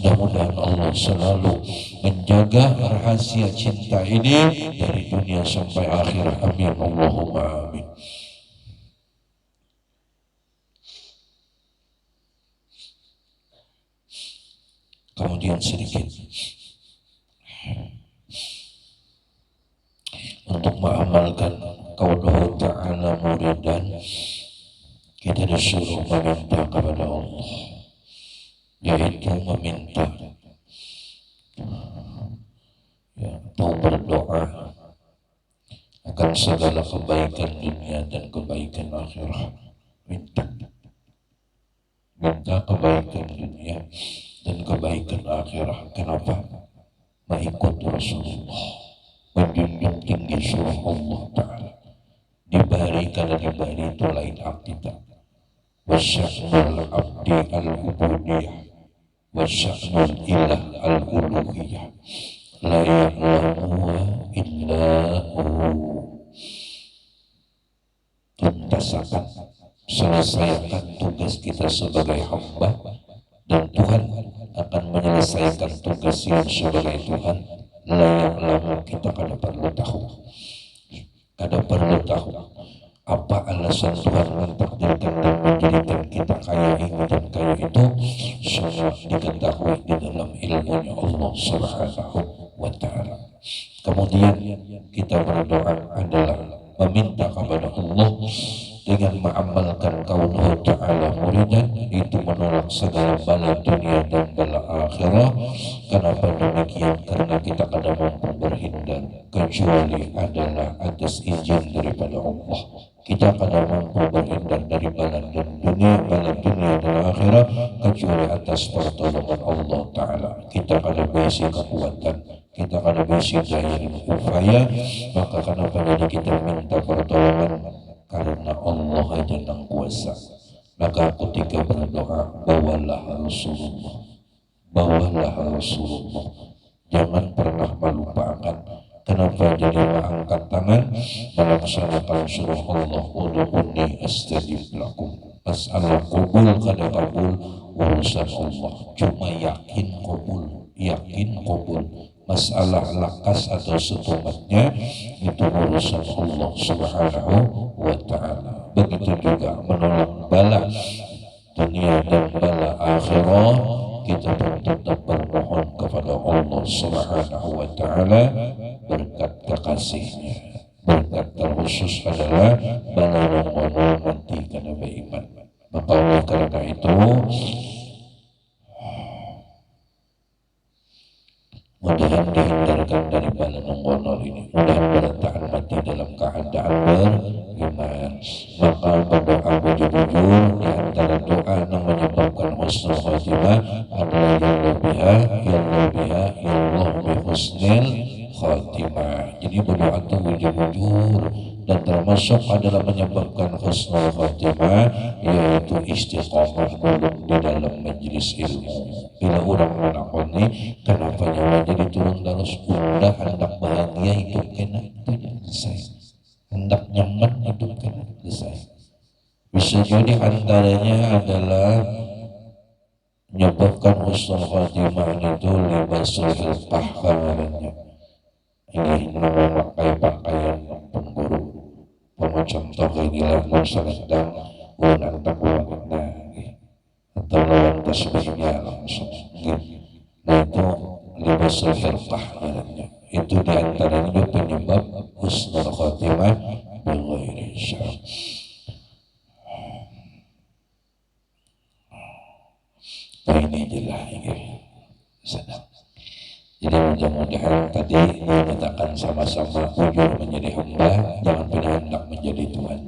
S1: Mudah-mudahan Allah selalu menjaga rahasia cinta ini dari dunia sampai akhir. Amin Allahumma amin. Kemudian sedikit untuk mengamalkan qauluhu ta'ala muridan, kita disuruh meminta kepada Allah, yaitu meminta atau berdoa akan segala kebaikan dunia dan kebaikan akhirat. Minta kebaikan dunia dan kebaikan akhirat. Kenapa? Mengikut Rasulullah, menjunjung tinggi surah Allah Ta'ala. Dibari karena dibari itu lain akidah. Wasya'nul abdi al-ubudiyah, wasya'nul ilah al-uluhiyah, la ya'lamuha illahu. Tuntaskan, selesaikan tugas kita sebagai hamba, dan Tuhan akan menyelesaikan tugas yang sebagai Tuhan. La ya'lamu, kita kada perlu tahu, kada perlu tahu Apa alasan Tuhan mentakdirkan dan menjadikan kita kaya ini dan kaya itu, semua diketahui di dalam ilmunya Allah Subhanahu wa Ta'ala. Kemudian kita berdoa adalah meminta kepada Allah dengan mengamalkan kaulahu ta'ala muridan, itu menolak segala bala dunia dan bala akhirah. Kenapa demikian? Karena kita kadang mampu berhindar kecuali adalah atas izin daripada Allah. Kita kadang mampu berhindar dari bala dunia dan akhirat kecuali atas pertolongan Allah Ta'ala. Kita kadang besi kekuatan, kita kadang besi daya dan upaya, maka kenapa jadi kita minta pertolongan? Karena Allah aja yang kuasa. Maka ketika berdoa, bawalah Rasulullah, jangan pernah melupakan. Kenapa jadi mengangkat tangan melaksanakan suruh Allah, ud'uni astajib lakum. Masalah kubul kada kabul urusan Allah, cuma yakin kubul. Masalah lakas atau setumatnya itu urusan Allah Subhanahu wa Ta'ala. Begitu juga menolak bala dunia dan bala akhirat, kita pun tetap bermohon kepada Allah Subhanahu wa Ta'ala berkat kekasihnya. Berkat terkhusus adalah bala yang nanti karena beriman. Maka oleh karena itu, mudahan dihindarkan dari bala nonggonol ini, mudahan bertahan mati dalam keadaan beriman. Maka berdoa bujur-bujur, di antara doa yang menyebabkan husnul khatimah adalah ya Allah bi husnil khatimah. Jadi berdoa itu bujur-bujur, dan termasuk adalah menyebabkan husnul khatimah yaitu istiqamah dulu di dalam majelis ilmu. Bila orang menakoni kenapa nyawa jadi turun terus, udah hendak bahagia hidup kena itu selesai, hendak nyaman hidup kena selesai. Bisa jadi antaranya adalah menyebabkan husnul khatimah itu libasul hilqah kamarnya. Ini memakai pakaian pemburuk, contoh inilah sedang ulang tahun atau lawan tasbihnya langsung. Nah itu libasul hilqah namanya. Itu diantaranya penyebab husnul khatimah bighairi syarr. Nah ini adalah senang. Jadi mudah-mudahan tadi menyatakan sama-sama ujur menjadi hamba, jangan punya hendak menjadi Tuhan.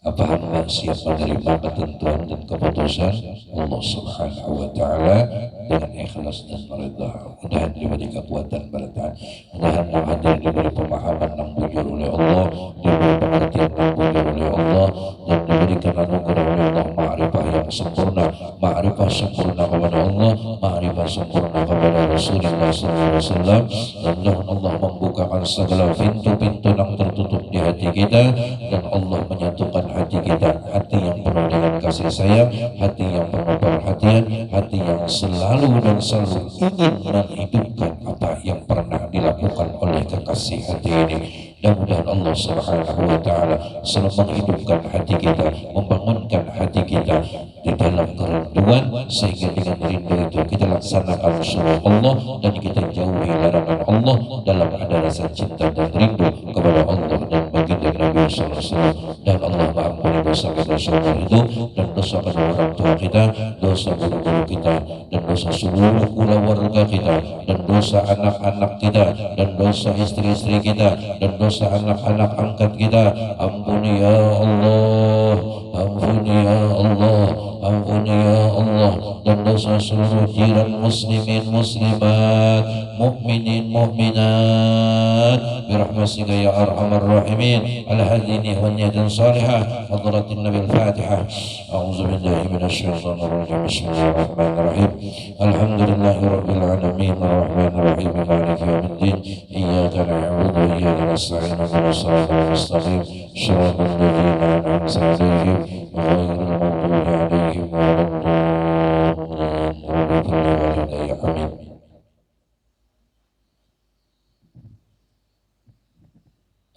S1: Apa hamba siap menerima ketentuan dan keputusan Allah Subhanahu wa Ta'ala dengan ikhlas dan redha. Mudahan diberi kekuatan bertahan, mudahan yang hadir diberi pemahaman yang bujur oleh Allah, diberi pengertian yang bujur oleh Allah, dan diberikan anugerah oleh Allah ma'rifah yang sempurna, ma'rifah sempurna kepada Allah, ma'rifah sempurna kepada Rasulullah SAW. Dan Allah membukakan segala pintu-pintu yang tertutup di hati kita, dan Allah menyatukan hati kita, hati yang penuh dengan kasih sayang, hati yang penuh perhatian, hati yang selalu ingin menghidupkan apa yang pernah dilakukan oleh kekasih hati ini. Mudah-mudahan Allah Subhanahu wa Ta'ala selalu menghidupkan hati kita, membangunkan hati kita di dalam kerinduan, sehingga dengan rindu itu kita laksanakan sunnah Allah dan kita jauhi larangan Allah dalam ada rasa cinta dan rindu kepada Allah dan baginda Nabi sallallahu alaihi wasallam. Dan Allah mengampuni dosa kita semua itu, dan dosa kedua orang tua kita, dosa guru-guru kita, dan dosa seluruh keluarga kita, dan dosa anak-anak kita, dan dosa istri-istri kita, dan dosa anak-anak angkat kita. Ampuni ya Allah, ampuni ya Allah, ampuni ya Allah. Dan dosa seluruh jiran muslimin muslimat, mukminin mukminat birahmatika ya arhamar rahimin. Ala hadhihi niyatan salihah hadratin nabil fatihah. A'udzu billahi minasyaitonir rajim. Bismillahirrahmanirrahim. Alhamdulillahi rabbil alamin arrahmanir rahim maliki yaumiddin. Iyyaka na'budu wa iyyaka nasta'in ihdinas siratal mustaqim shiratal ladzina an'amta 'alaihim ghairil maghdubi 'alaihim waladdallin.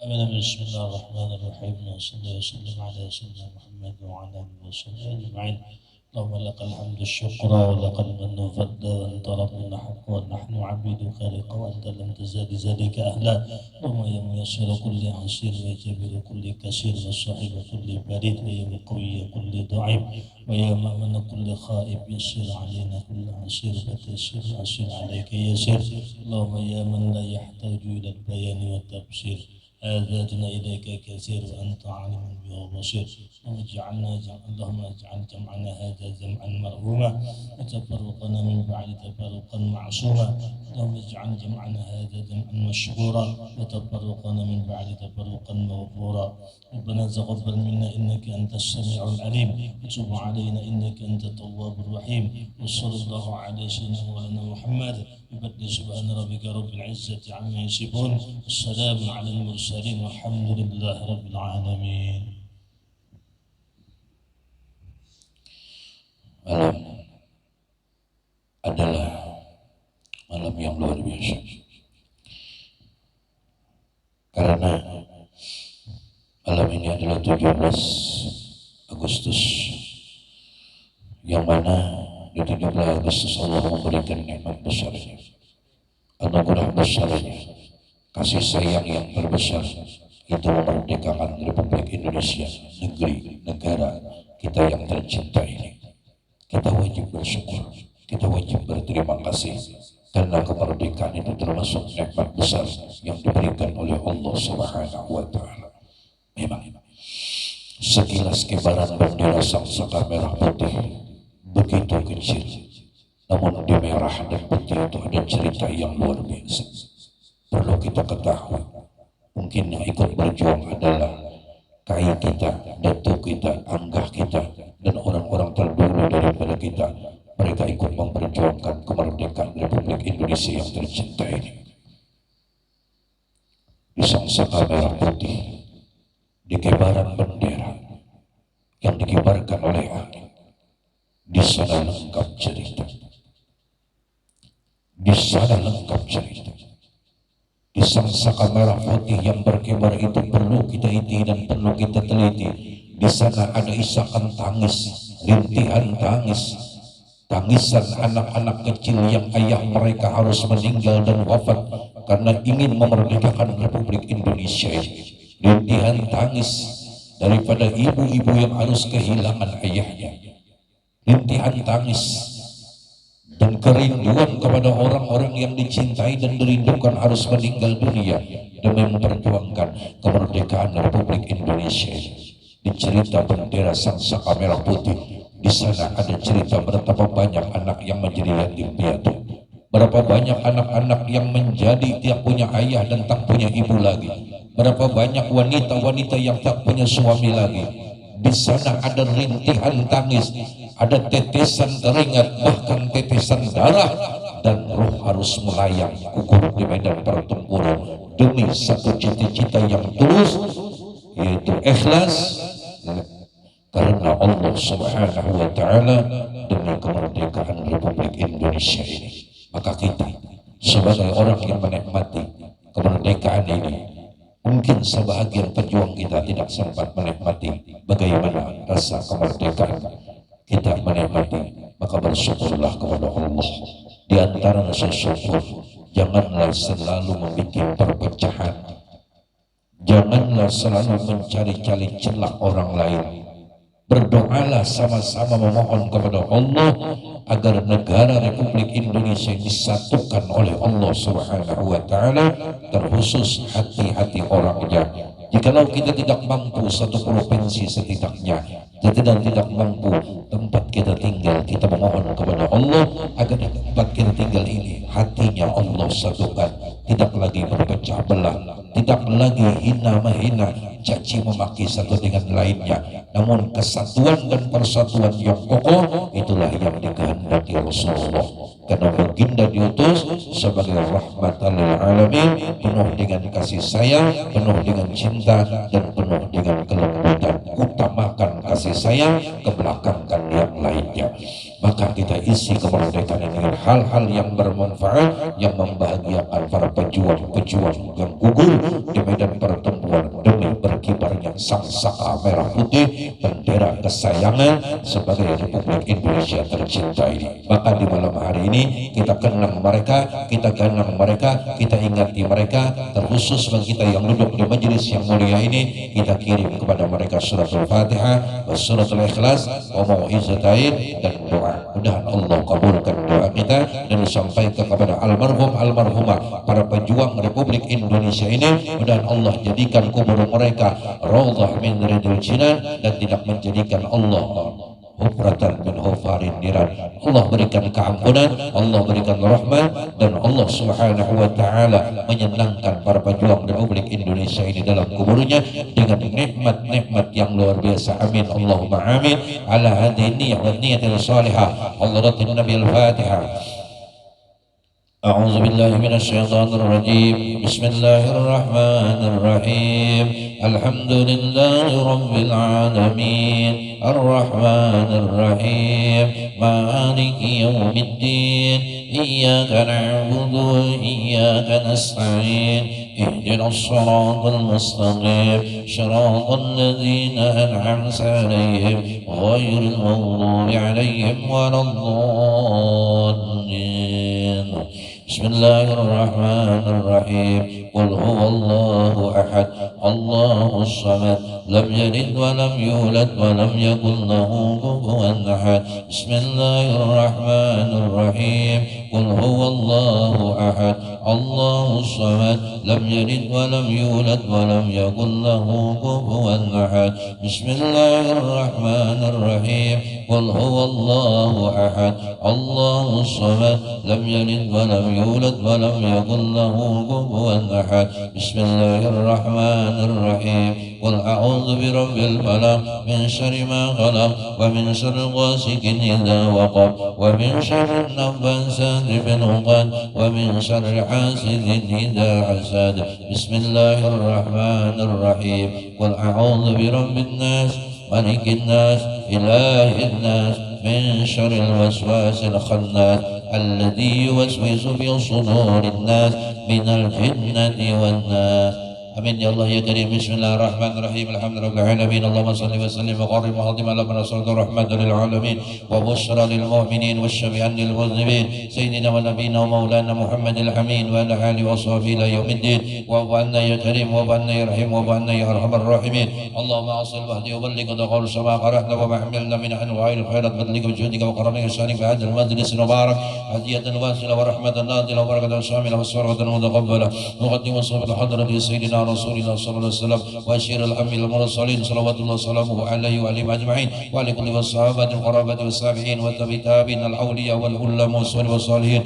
S1: Amin. Amin. Bismillahirrahmanirrahim. Sallallahu ala sayyidina Muhammad wa ala alihi wasallam ajma'in. اللهم لك الحمد الشكر ولك المن والفضل وانت ربنا حق ونحن عبيدك لك وانت لم تزال ذلك اهلا. اللهم يا ميسر كل عسير وجبر كل كسير وصاحب كل بريد ويا مقوي كل ضعيف ويا مأمن كل خائب يسر علينا كل عسير وتيسير عسير عليك يسير. اللهم يا من لا يحتاج الى البيان والتبصير آذاتنا إليك كثير وأنت عالم به وبصير. اللهم اجعل جمعنا هذا جمعا مرحوما وتفرقنا من بعد تفرقا معصوما. اللهم اجعل جمعنا هذا جمعا مشكورا وتفرقنا من بعد تفرقا مغفورا. ربنا تقبل منا إنك أنت السميع العليم وتب علينا إنك أنت التواب الرحيم. وصلى الله على سيدنا مولانا محمد بفضل سبحان ربك رب العزة عما يصفون والسلام على المرسلين والحمد لله رب العالمين. Malam adalah malam yang luar biasa karena malam ini adalah 17 Agustus yang mana di 17 Agustus Allah memberikan nikmat besarnya, anugerah besarnya, kasih sayang yang terbesar, itu memerdekakan Republik Indonesia, negara kita yang tercinta ini. Kita wajib bersyukur, kita wajib berterima kasih karena kemerdekaan itu termasuk nikmat besar yang diberikan oleh Allah Subhanahu wa Ta'ala. Memang sekilas kibaran bendera Sangsaka merah putih begitu kecil, namun di merah dan putih itu ada cerita yang luar biasa. Perlu kita ketahui, mungkin yang ikut berjuang adalah kai kita, datuk kita, anggah kita, dan orang-orang terdahulu daripada kita. Mereka ikut memperjuangkan kemerdekaan Republik Indonesia yang tercinta ini. Di Sangsaka merah putih, di kibaran bendera yang dikibarkan oleh angin, di sana lengkap cerita. Di sana lengkap cerita. Di Sangsaka merah putih yang berkibar itu perlu kita iti dan perlu kita teliti. Di sana ada isakan tangis, rintihan tangis, tangisan anak-anak kecil yang ayah mereka harus meninggal dan wafat karena ingin memerdekakan Republik Indonesia ini. Rintihan tangis daripada ibu-ibu yang harus kehilangan ayahnya. Rintihan tangis dan kerinduan kepada orang-orang yang dicintai dan dirindukan harus meninggal dunia demi memperjuangkan kemerdekaan Republik Indonesia. Di cerita bendera Sangsaka merah putih, di sana ada cerita betapa banyak anak yang menjadi yatim piatu, berapa banyak anak-anak yang menjadi tidak punya ayah dan tak punya ibu lagi, berapa banyak wanita-wanita yang tak punya suami lagi. Di sana ada rintihan tangis, ada tetesan keringat, bahkan tetesan darah, dan roh harus melayang gugur di medan pertempuran demi satu cita-cita yang tulus, yaitu ikhlas karena Allah Subhanahu wa Ta'ala, demi kemerdekaan Republik Indonesia ini. Maka kita sebagai orang yang menikmati kemerdekaan ini, mungkin sebahagian pejuang kita tidak sempat menikmati bagaimana rasa kemerdekaan. Kita menikmati, maka bersyukurlah kepada Allah. Di antara rasa syukur, janganlah selalu membuat perpecahan, janganlah selalu mencari-cari celah orang lain. Berdoalah sama-sama memohon kepada Allah agar negara Republik Indonesia disatukan oleh Allah Subhanahu wa Ta'ala, terkhusus hati-hati orangnya. Jikalau kita tidak mampu satu provinsi setidaknya, kita tidak mampu tempat kita tinggal, kita memohon kepada Allah agar tempat kita tinggal ini hatinya Allah satukan, tidak lagi berpecah belah, tidak lagi hina menghina, caci memaki satu dengan lainnya, namun kesatuan dan persatuan yang kokoh itulah yang dikehendaki Rasulullah. Karena baginda diutus sebagai rahmatan lil alamin, penuh dengan kasih sayang, penuh dengan cinta, dan penuh dengan kelembutan. Utamakan kasih sayang, kebelakangkan yang lainnya. Maka kita isi kemerdekaan ini dengan hal-hal yang bermanfaat, yang membahagiakan para pejuang-pejuang yang gugur di medan pertempuran berkibarnya sang saka merah putih, bendera kesayangan sebagai Republik Indonesia tercinta ini. Maka di malam hari ini kita kenang mereka, kita kenang mereka, kita ingati mereka, terkhusus bagi kita yang duduk di majelis yang mulia ini, kita kirim kepada mereka surat Al-Fatihah, surat Al-Ikhlas, wa mau'izatain, dan doa. Mudah Allah kabulkan doa kita dan disampaikan kepada almarhum almarhumah para pejuang Republik Indonesia ini. Mudah Allah jadikan kubur mereka raudhah min riyadil jinan dan tidak menjadikan Allah hufratan min hufarin niran. Allah berikan keampunan, Allah berikan rahmat, dan Allah subhanahu wa ta'ala menyenangkan para pejuang Republik Indonesia ini dalam kuburnya dengan nikmat-nikmat yang luar biasa. Amin Allahumma amin. Ala hadhihi niyyah wa niyyatil salihah. Hadratin Nabi Al-Fatihah. أعوذ بالله من الشيطان الرجيم. بسم الله الرحمن الرحيم. الحمد لله رب العالمين الرحمن الرحيم مالك يوم الدين إياك نعبد وإياك نستعين اهدنا الصراط المستقيم صراط الذين أنعمت عليهم غير المغضوب عليهم ولا الضالين. بسم الله الرحمن الرحيم. قل هو الله أحد الله الصمد لم يلد ولم يولد ولم يكن له كفوا أحد. بسم الله الرحمن الرحيم. قل هو الله أحد الله الصمد لم يلد ولم يولد ولم يكن له كفوا أحد. بسم الله الرحمن الرحيم. قل هو الله أحد الله الصمد لم يلد ولم يولد ولم يكن له كفوا أحد. بسم الله الرحمن الرحيم. قل أعوذ برب الفلق من شر ما خلق ومن شر غاسق إذا وقب ومن شر النفاثات في العقد ومن شر حاسد إذا حسد. بسم الله الرحمن الرحيم. قل أعوذ برب الناس ملك الناس إله الناس من شر الوسواس الخناس الذي يوسوس في صدور الناس من الجنة والناس. آمين يا الله يا كريم. بسم الله الرحمن الرحيم. الحمد لله رب العالمين. اللهم صل وسلم وقرب وعظم على من رسولك رحمة للعالمين وبشرى للمؤمنين والشفيع للمذنبين سيدنا ونبينا ومولانا محمد الحميد وعلى آله وصحبه إلى يوم الدين. واعف عنا يا كريم واعف عنا يا رحيم واعف عنا يا أرحم الراحمين. اللهم أصل واهدي وبلغ وتقول سما قرأنا وما حملنا من أنواع الخيرات بذلك بجودك وكرمك الشان في هذا المجلس المبارك هدية واصلة ورحمة نازلة وبركة شاملة وسرة متقبلة. نقدم صحبة حضرة سيدنا رسول الله صلى الله عليه وسلم وأشير الأنبياء المرسلين صلوات الله وسلامه عليه وعليهم أجمعين وعلى كل الصحابة القرابة والسابعين والتابعين الأولياء والعلماء والصالحين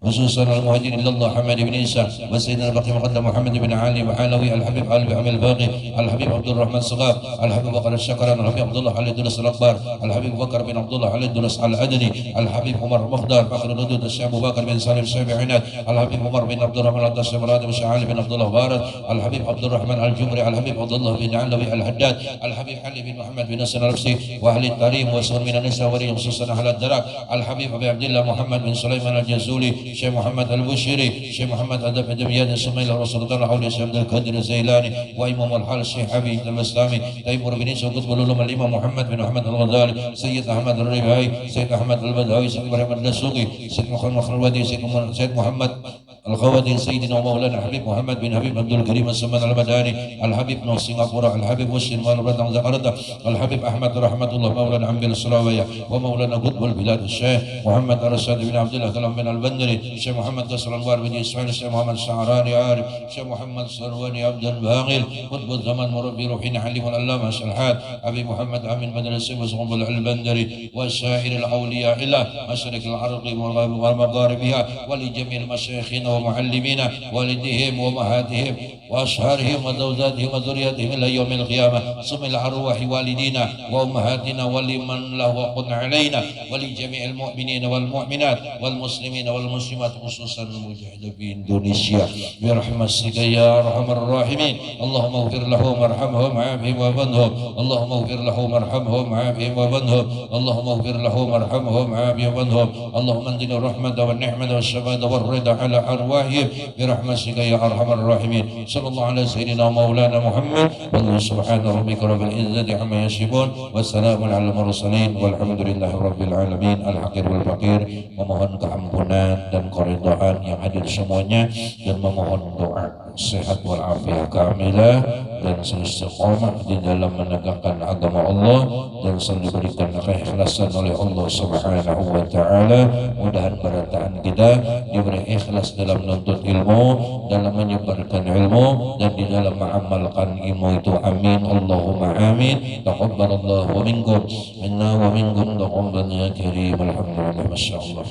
S1: خصوصا المهاجرين الى الله حماد بن عيسى وسيدنا الباقي مقدم محمد بن علي وعلوي الحبيب علي بن الباقي الحبيب عبد الرحمن صغار الحبيب بكر الشكران الحبيب عبد الله علي الدرس الاكبر الحبيب بكر بن عبد الله علي الدرس العدني الحبيب عمر مختار فخر الردود الشيخ ابو بكر بن سالم الشيخ عناد الحبيب عمر بن عبد الرحمن الدرس مراد بن شعالي بن عبد الله بارد الحبيب عبد الرحمن الجمري الحبيب عبد الله بن علوي الحداد الحبيب علي بن محمد بن حسن الرفسي واهل التريم وسور من النساء وليهم خصوصا اهل الدراك الحبيب ابي عبد الله محمد بن سليمان الجزولي شيخ محمد البشيري شيخ محمد أدب دميان السميل رسول الله حول الشيخ عبد القادر الزيلاني وإمام الحال الشيخ حبيب الإسلامي تيمور بن عيسى وقطب العلوم الإمام محمد بن أحمد الغزالي سيد أحمد الرباعي سيد أحمد البدوي سيد إبراهيم الدسوقي سيد محمد الودي سيد محمد الخواتي سيدنا ومولانا الحبيب محمد بن حبيب عبد الكريم السمان المداني الحبيب نور سنغافورة الحبيب وشين والبرد زقرده الحبيب أحمد رحمة الله مولانا عمبل السلاوية ومولانا قطب البلاد الشيخ محمد الرشاد بن عبد الله كلام بن البندري الشيخ محمد قصر الانوار بن اسماعيل الشيخ محمد الشعراني عارف الشيخ محمد سرواني عبد الباغل قطب الزمان مربي روحين حليم العلامة الشلحات ابي محمد امين بدر السيف وصغب البندري وسائر الاولياء الى مشرق الارض ومغاربها ولجميع المشايخين ومعلمين والديهم وامهاتهم واشهارهم وزوجاتهم وذرياتهم الى يوم القيامه ثم الارواح والدينا وامهاتنا ولمن له حق علينا ولجميع المؤمنين والمؤمنات والمسلمين والمسلمات خصوصا المجاهدين في اندونيسيا برحمتك يا ارحم الراحمين. اللهم اغفر لهم وارحمهم وعافهم وابنهم اللهم اغفر لهم وارحمهم وعافهم وابنهم اللهم اغفر لهم وارحمهم وعافهم وابنهم اللهم انزل الرحمه والنعمه والشفاء والرضا على arwahihim bi rahmatika ya arhamar rahimin. Sallallahu ala sayyidina maulana Muhammad wa subhana rabbika rabbil izzati amma yasifun wa salamun alal mursalin walhamdulillahi rabbil alamin. Al-Hakir wal Fakir memohon keampunan dan keridhaan yang hadir semuanya dan memohon doa sehat walafiat kamilah dan istiqomah di dalam menegakkan agama Allah dan selalu diberikan keikhlasan oleh Allah Subhanahu wa taala. Mudahan berataan kita diberi ikhlas dalam menuntut ilmu, dalam menyebarkan ilmu dan di dalam mengamalkan ilmu itu. Amin Allahumma amin. Taqabbalallahu minkum minna wa minkum taqabbalan ya karim. Alhamdulillah, masyaallah.